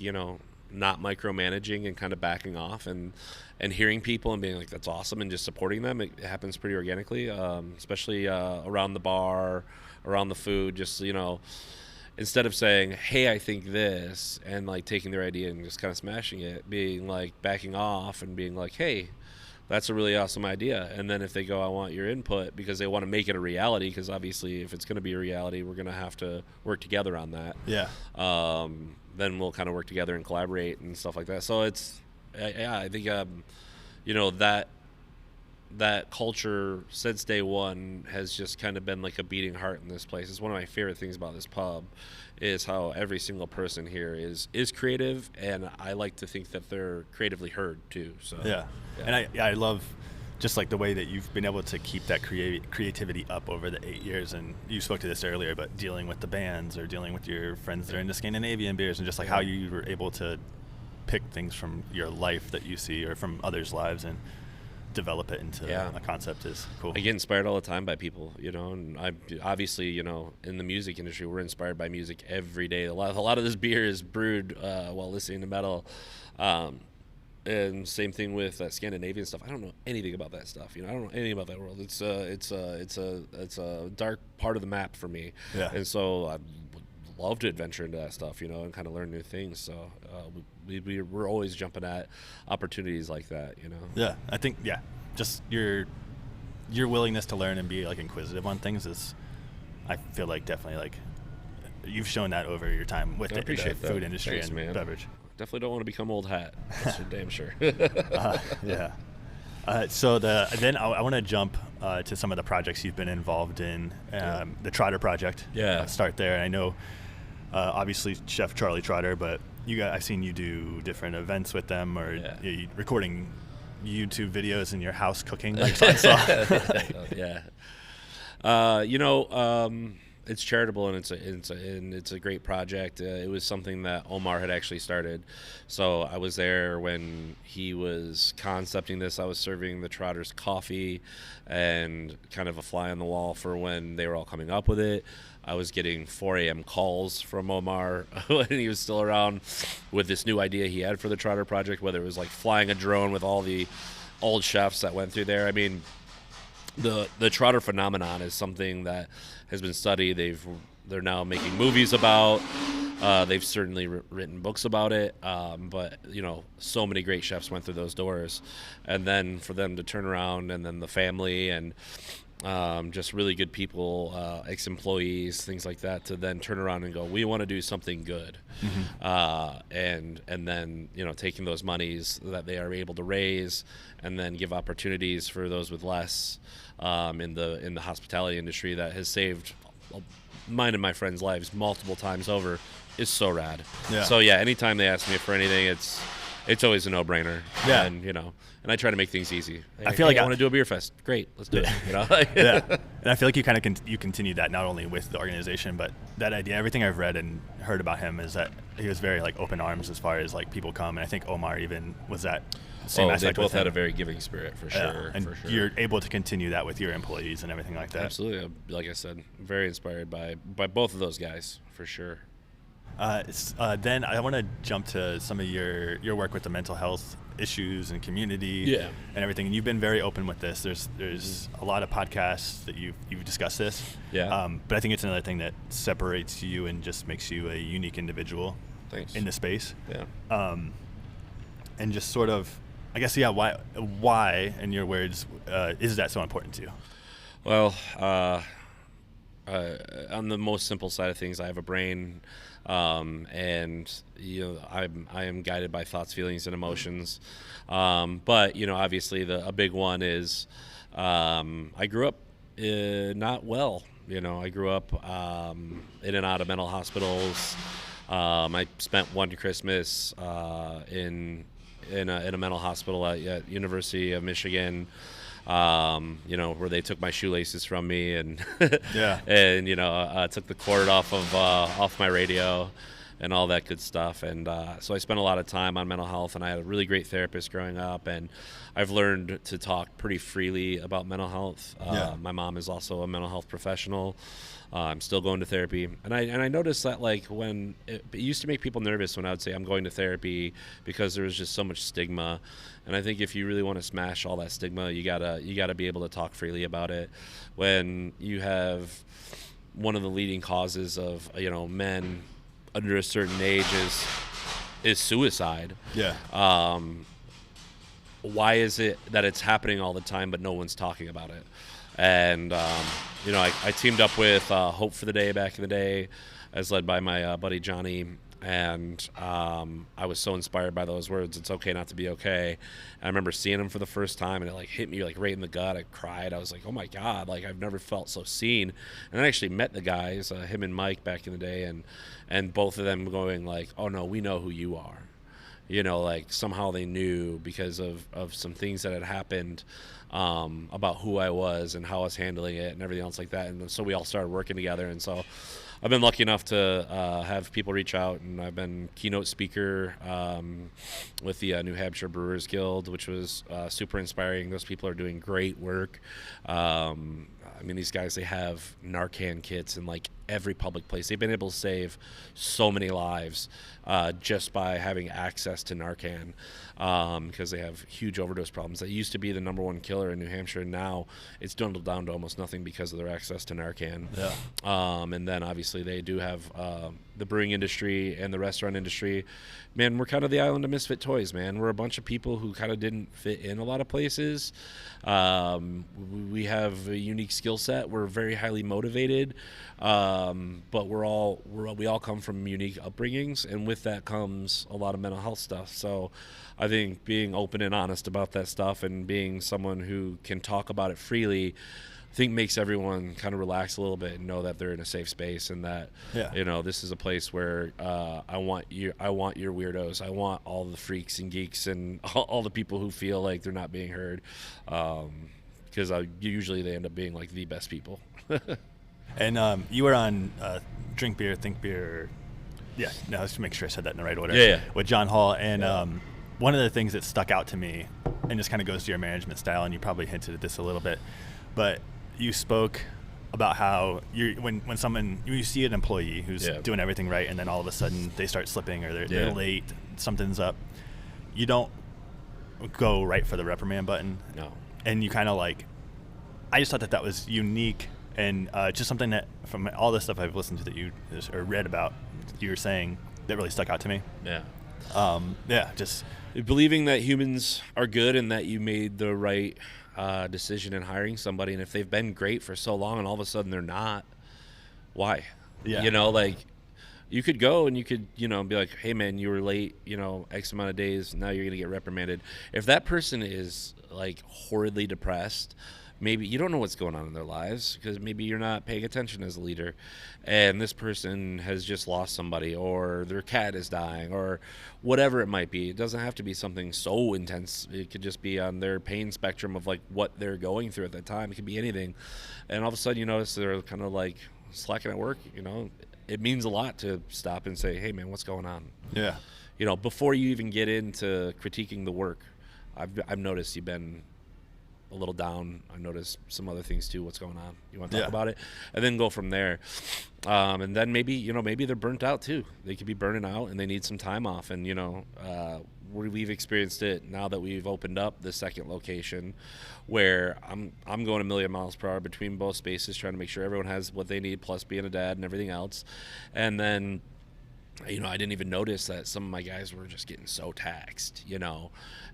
not micromanaging and kind of backing off and hearing people and being like, that's awesome, and just supporting them. It happens pretty organically, especially around the bar, around the food. Just instead of saying, hey, I think this, and like taking their idea and just kind of smashing it, being like backing off and being like, hey, that's a really awesome idea. And then if they go, I want your input, because they want to make it a reality, because obviously if it's going to be a reality, we're going to have to work together on that. Then we'll kind of work together and collaborate and stuff like that. So it's, I think, that culture since day one has just kind of been like a beating heart in this place. It's one of my favorite things about this pub is how every single person here is creative, and I like to think that they're creatively heard too. So and I love just like the way that you've been able to keep that creativity up over the 8 years. And you spoke to this earlier, but dealing with the bands or dealing with your friends that are into Scandinavian beers, and just like how you were able to pick things from your life that you see or from others' lives and develop it into a concept is cool. I get inspired all the time by people, and I obviously, in the music industry, we're inspired by music every day. A lot of this beer is brewed while listening to metal, and same thing with Scandinavian stuff. I don't know anything about that stuff. I don't know anything about that world. It's a dark part of the map for me, and so I would love to adventure into that stuff, and kind of learn new things. So we're always jumping at opportunities like that, I think just your willingness to learn and be like inquisitive on things is, I feel like, definitely like you've shown that over your time with the food industry. Thanks, and man. Beverage. Definitely don't want to become old hat. That's for damn sure. So then I want to jump to some of the projects you've been involved in. The Trotter project. Start there. I know obviously Chef Charlie Trotter, but I've seen you do different events with them, or recording YouTube videos in your house cooking. Like, so I saw. It's charitable, and it's a great project. It was something that Omar had actually started, so I was there when he was concepting this. I was serving the Trotters coffee, and kind of a fly on the wall for when they were all coming up with it. I was getting 4 a.m. calls from Omar when he was still around with this new idea he had for the Trotter project, whether it was like flying a drone with all the old chefs that went through there. I mean, the Trotter phenomenon is something that has been studied. They're now making movies about. They've certainly written books about it. But so many great chefs went through those doors, and then for them to turn around, and then the family and just really good people, ex-employees, things like that, to then turn around and go, we want to do something good. And then taking those monies that they are able to raise and then give opportunities for those with less in the hospitality industry that has saved mine and my friends' lives multiple times over is so rad. So anytime they ask me for anything, it's always a no-brainer. Yeah. And, and I try to make things easy. Hey, I feel like I want to do a beer fest. Great, let's do it. Yeah. And I feel like you kind of you continue that not only with the organization, but that idea. Everything I've read and heard about him is that he was very like open arms as far as like people come, and I think Omar even was that same aspect. They both with had him. a very giving spirit for sure. And for sure. you're able to continue that with your employees and everything like that. Absolutely. Like I said, very inspired by both of those guys for sure. Then I want to jump to some of your work with the mental health issues and community and everything. And you've been very open with this. There's a lot of podcasts that you've discussed this. Yeah. But I think it's another thing that separates you and just makes you a unique individual. Thanks. In the space. Yeah. And just sort of, I guess, why, in your words, is that so important to you? Well, on the most simple side of things, I have a brain, and I am guided by thoughts, feelings, and emotions. But obviously, a big one is I grew up not well. I grew up in and out of mental hospitals. I spent one Christmas in a mental hospital at University of Michigan. Where they took my shoelaces from me and and took the cord off my radio and all that good stuff. And so I spent a lot of time on mental health, and I had a really great therapist growing up, and I've learned to talk pretty freely about mental health. My mom is also a mental health professional. I'm still going to therapy, and I noticed that like when it used to make people nervous when I would say I'm going to therapy because there was just so much stigma, and I think if you really want to smash all that stigma, you gotta be able to talk freely about it. When you have one of the leading causes of men under a certain age is suicide. Yeah. Why is it that it's happening all the time but no one's talking about it? And I teamed up with Hope for the Day back in the day, as led by my buddy Johnny, and I was so inspired by those words. It's okay not to be okay. And I remember seeing them for the first time, and it like hit me like right in the gut. I cried. I was like, oh my God, like I've never felt so seen. And I actually met the guys, him and Mike, back in the day, and both of them going like, oh no, we know who you are. Like somehow they knew because of some things that had happened about who I was and how I was handling it and everything else like that. And so we all started working together. And so I've been lucky enough to have people reach out, and I've been keynote speaker with the New Hampshire Brewers Guild, which was super inspiring. Those people are doing great work. These guys, they have Narcan kits in like every public place. They've been able to save so many lives just by having access to Narcan, because they have huge overdose problems. That used to be the number one killer in New Hampshire, and now it's dwindled down to almost nothing because of their access to Narcan. Yeah. And then obviously they do have the brewing industry and the restaurant industry. Man, we're kind of the island of misfit toys, man. We're a bunch of people who kind of didn't fit in a lot of places. We have a unique skill set. We're very highly motivated, but we all come from unique upbringings, and with that comes a lot of mental health stuff. So I think being open and honest about that stuff and being someone who can talk about it freely, I think makes everyone kind of relax a little bit and know that they're in a safe space, and that this is a place where I want your weirdos, I want all the freaks and geeks and all the people who feel like they're not being heard, because usually they end up being like the best people. And you were on Drink Beer, Think Beer. Let's make sure I said that in the right order. Yeah. With John Hall, and one of the things that stuck out to me, and this kind of goes to your management style, and you probably hinted at this a little bit, but you spoke about how when you see an employee who's doing everything right, and then all of a sudden they start slipping, or they're late, something's up, you don't go right for the reprimand button. No. And you kind of like, I just thought that was unique, and just something that from all the stuff I've listened to that you or read about, you were saying that really stuck out to me. Just believing that humans are good and that you made the right decision in hiring somebody, and if they've been great for so long and all of a sudden they're not, why? Like you could go and you could be like, hey man, you were late X amount of days, now you're gonna get reprimanded. If that person is like horridly depressed, maybe you don't know what's going on in their lives because maybe you're not paying attention as a leader, and this person has just lost somebody, or their cat is dying, or whatever it might be. It doesn't have to be something so intense. It could just be on their pain spectrum of like what they're going through at that time. It could be anything, and all of a sudden you notice they're kind of like slacking at work. It means a lot to stop and say, hey man, what's going on? Yeah. Before you even get into critiquing the work, I've noticed you've been a little down. I've noticed some other things too. What's going on? You want to talk about it? And then go from there. And then maybe they're burnt out too. They could be burning out and they need some time off. And, we've experienced it now that we've opened up the second location where I'm going a million miles per hour between both spaces, trying to make sure everyone has what they need, plus being a dad and everything else. And then, I didn't even notice that some of my guys were just getting so taxed,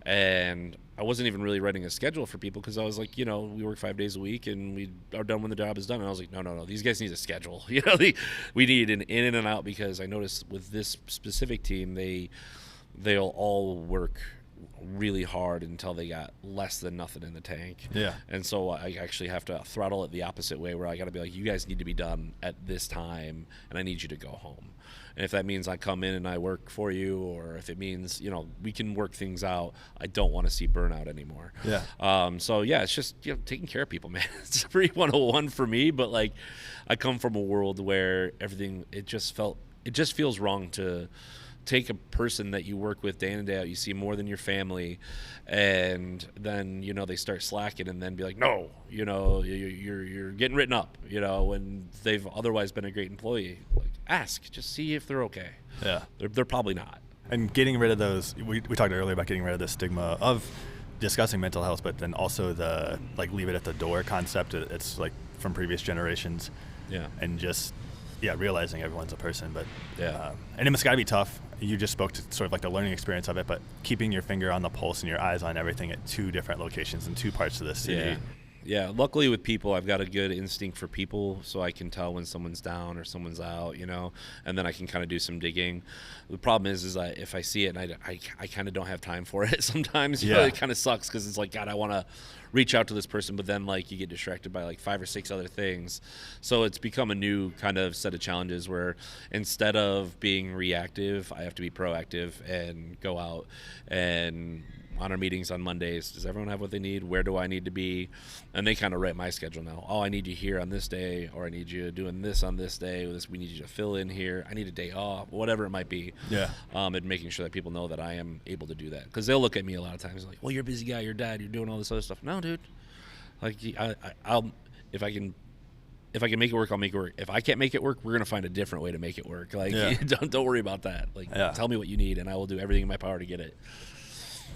and I wasn't even really writing a schedule for people because I was like, we work 5 days a week and we are done when the job is done. And I was like, no, these guys need a schedule. We need an in and out, because I noticed with this specific team, they'll all work really hard until they got less than nothing in the tank. Yeah. And so I actually have to throttle it the opposite way, where I got to be like, you guys need to be done at this time and I need you to go home. And if that means I come in and I work for you, or if it means, we can work things out, I don't want to see burnout anymore. Yeah. So yeah, it's just, taking care of people, man. It's pretty 101 for me, but like I come from a world where everything, it just feels wrong to take a person that you work with day in and day out, you see more than your family, and then they start slacking, and then be like, no, you're getting written up, when they've otherwise been a great employee. Like, ask, just see if they're okay. Yeah, they're probably not. And getting rid of those, we talked earlier about getting rid of the stigma of discussing mental health, but then also the like leave it at the door concept. It's like from previous generations. Yeah. And just realizing everyone's a person, but yeah, and it's got to be tough. You just spoke to sort of like the learning experience of it, but keeping your finger on the pulse and your eyes on everything at two different locations in two parts of the city. Yeah. Luckily with people, I've got a good instinct for people, so I can tell when someone's down or someone's out, and then I can kind of do some digging. The problem is that if I see it and I kind of don't have time for it sometimes, it kind of sucks, because it's like, God, I want to reach out to this person, but then like you get distracted by like 5 or 6 other things. So it's become a new kind of set of challenges where instead of being reactive, I have to be proactive and go out and on our meetings on Mondays, does everyone have what they need? Where do I need to be? And they kind of write my schedule now. Oh, I need you here on this day, or I need you doing this on this day. We need you to fill in here. I need a day off, whatever it might be. Yeah. And making sure that people know that I am able to do that. Because they'll look at me a lot of times like, well, you're a busy guy, you're dad, you're doing all this other stuff. No, dude. Like, I'll if I can make it work, I'll make it work. If I can't make it work, we're gonna find a different way to make it work. Like, don't worry about that. Like, tell me what you need, and I will do everything in my power to get it.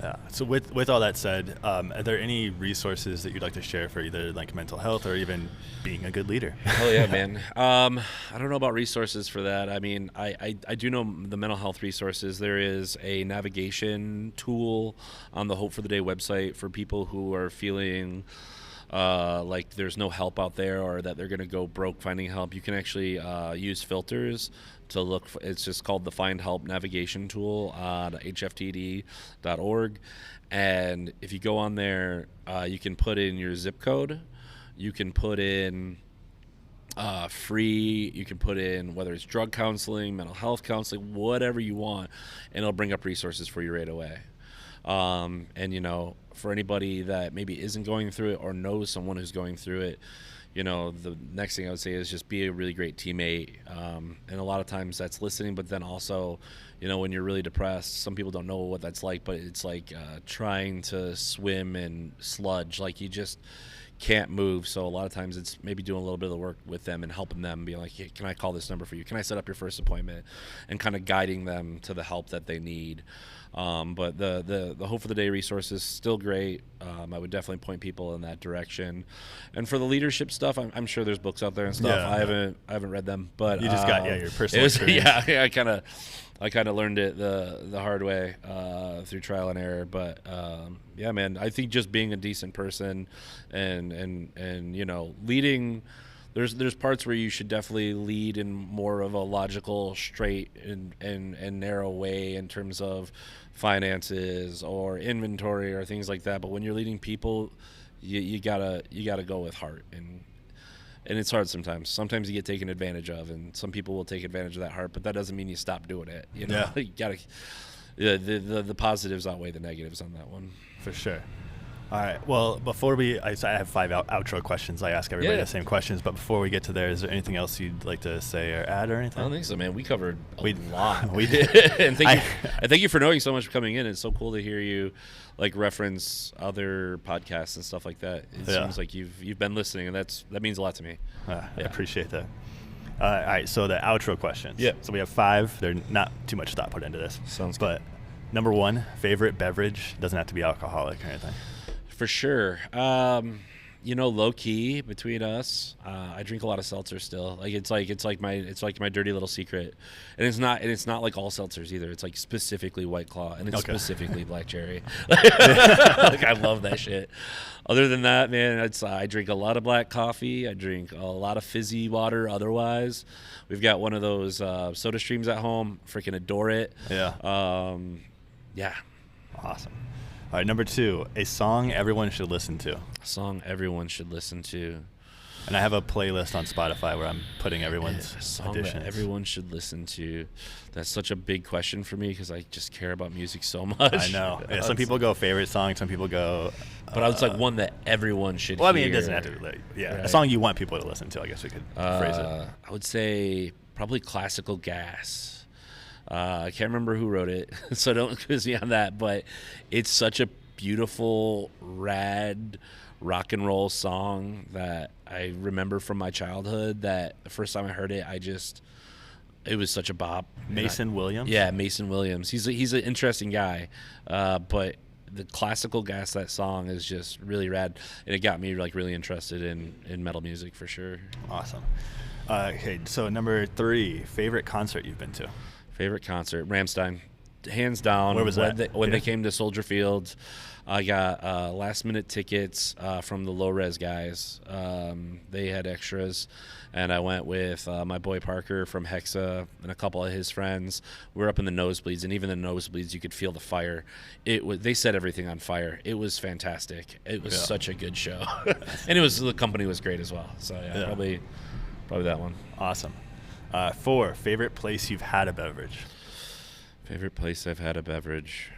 Yeah. So with all that said, are there any resources that you'd like to share for either like mental health or even being a good leader? Oh yeah, man. I don't know about resources for that. I mean, I do know the mental health resources. There is a navigation tool on the Hope for the Day website for people who are feeling like there's no help out there, or that they're going to go broke finding help. You can actually use filters to look for, it's just called the Find Help navigation tool on hftd.org. And if you go on there, you can put in your zip code, you can put in free, you can put in whether it's drug counseling, mental health counseling, whatever you want, and it'll bring up resources for you right away. And for anybody that maybe isn't going through it or knows someone who's going through it, the next thing I would say is just be a really great teammate. And a lot of times that's listening, but then also, when you're really depressed, some people don't know what that's like, but it's like trying to swim in sludge. Like, you just can't move. So a lot of times it's maybe doing a little bit of the work with them and helping them, being like, hey, can I call this number for you? Can I set up your first appointment? And kind of guiding them to the help that they need. But the Hope for the Day resource is still great. I would definitely point people in that direction. And for the leadership stuff, I'm sure there's books out there and stuff. Yeah. I haven't read them, but you just got your personal experience. Yeah, I kind of learned it the hard way through trial and error. But yeah, man, I think just being a decent person and leading. There's parts where you should definitely lead in more of a logical, straight and narrow way in terms of finances or inventory or things like that. But when you're leading people, you gotta go with heart, and it's hard sometimes. Sometimes you get taken advantage of, and some people will take advantage of that heart, but that doesn't mean you stop doing it. You know, Yeah. you gotta. Yeah, the positives outweigh the negatives on that one. For sure. All right. Well, before I have 5 outro questions. I ask everybody the same questions. But before we get to there, is there anything else you'd like to say or add or anything? I don't think so, man. We covered a lot. We did. And thank you for knowing so much for coming in. It's so cool to hear you like reference other podcasts and stuff like that. It seems like you've been listening, and that means a lot to me. I appreciate that. All right. So the outro questions. Yeah. So we have 5. They're not too much thought put into this. Sounds good. But number 1, favorite beverage. Doesn't have to be alcoholic or anything. For sure. Low key between us, I drink a lot of seltzer still. Like it's like my dirty little secret, and it's not like all seltzers either. It's like specifically White Claw, and it's specifically black cherry. Like I love that shit. Other than that, man, I drink a lot of black coffee. I drink a lot of fizzy water. Otherwise, we've got one of those soda streams at home. Freaking adore it. Yeah. Yeah. Awesome. All right, number 2, a song everyone should listen to. A song everyone should listen to. And I have a playlist on Spotify where I'm putting everyone's song additions. that everyone should listen to. That's such a big question for me because I just care about music so much. I know. Yeah, some people go favorite song. Some people go. But I was like one that everyone should. Well, I hear. mean, it doesn't have to be. Right. A song you want people to listen to. I guess we could phrase it. I would say probably Classical Gas. I can't remember who wrote it, so don't quiz me on that. But it's such a beautiful, rad rock and roll song that I remember from my childhood. That the first time I heard it, it was such a bop. Mason Williams? Yeah, Mason Williams. He's an interesting guy, but the Classical Gas, that song is just really rad, and it got me like really interested in metal music for sure. Awesome. Okay, so number 3, favorite concert you've been to? Favorite concert, Rammstein, hands down. Where was that? When they came to Soldier Field, I got last minute tickets from the Low Res guys. They had extras, and I went with my boy Parker from Hexa and a couple of his friends. We were up in the nosebleeds, and even the nosebleeds, you could feel the fire. They set everything on fire. It was fantastic. It was such a good show, and the company was great as well. So probably that one. Awesome. 4, favorite place you've had a beverage. Favorite place I've had a beverage.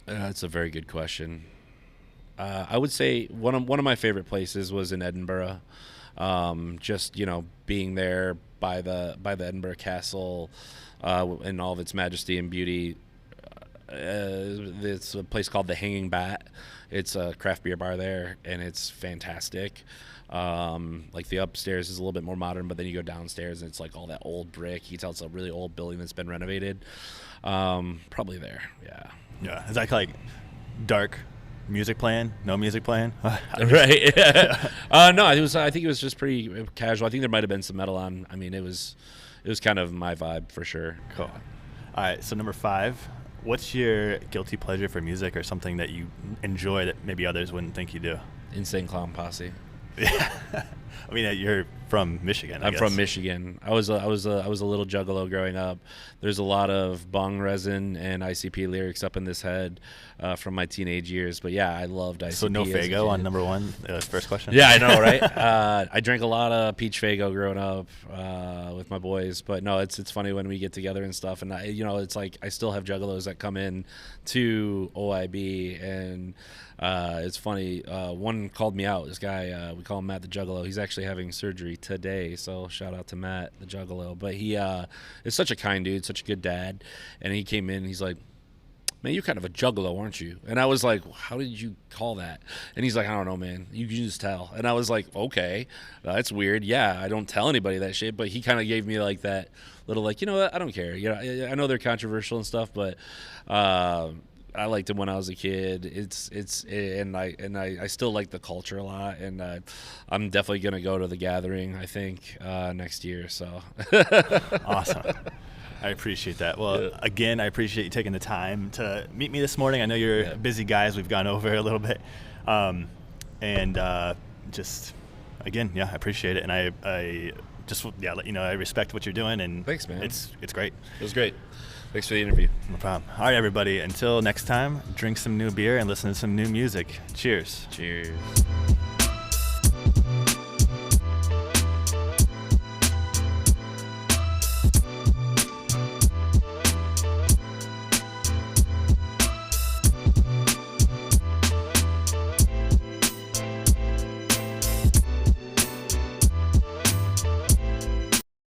That's a very good question. I would say one of my favorite places was in Edinburgh. Just being there by the Edinburgh Castle in all of its majesty and beauty. It's a place called the Hanging Bat. It's a craft beer bar there, and it's fantastic. Like the upstairs is a little bit more modern, but then you go downstairs and it's like all that old brick. You can tell it's a really old building that's been renovated. Probably there. Yeah. Is that like dark music playing? No music playing? Right. No, I think it was just pretty casual. I think there might have been some metal on. I mean, it was kind of my vibe for sure. Cool. All right. So number 5, what's your guilty pleasure for music or something that you enjoy that maybe others wouldn't think you do? Insane Clown Posse. Yeah. I mean, you're from Michigan. I'm from Michigan. I was a little juggalo growing up. There's a lot of bong resin and ICP lyrics up in this head from my teenage years. But yeah, I loved ICP. So no Faygo on number 1. First question. Yeah, I know, right? I drank a lot of peach Faygo growing up with my boys. But no, it's funny when we get together and stuff. And it's like I still have juggalos that come in to OIB, and it's funny. One called me out. This guy, we call him Matt the Juggalo. He's actually having surgery today, so shout out to Matt the Juggalo. But he is such a kind dude, such a good dad. And he came in and he's like, man, you're kind of a juggalo, aren't you? And I was like, how did you call that? And he's like, I don't know, man. You can just tell. And I was like, okay, that's weird. Yeah, I don't tell anybody that shit. But he kind of gave me like that little like, you know what? I don't care. I know they're controversial and stuff, but I liked him when I was a kid. And I still like the culture a lot. And I'm definitely gonna go to the gathering, I think, next year. So Awesome. I appreciate that. Well, again, I appreciate you taking the time to meet me this morning. I know you're busy guys. We've gone over a little bit. And just, again, I appreciate it. And I just let you know I respect what you're doing, and thanks, man. It's great. It was great. Thanks for the interview. No problem. All right, everybody. Until next time, drink some new beer and listen to some new music. Cheers. Cheers.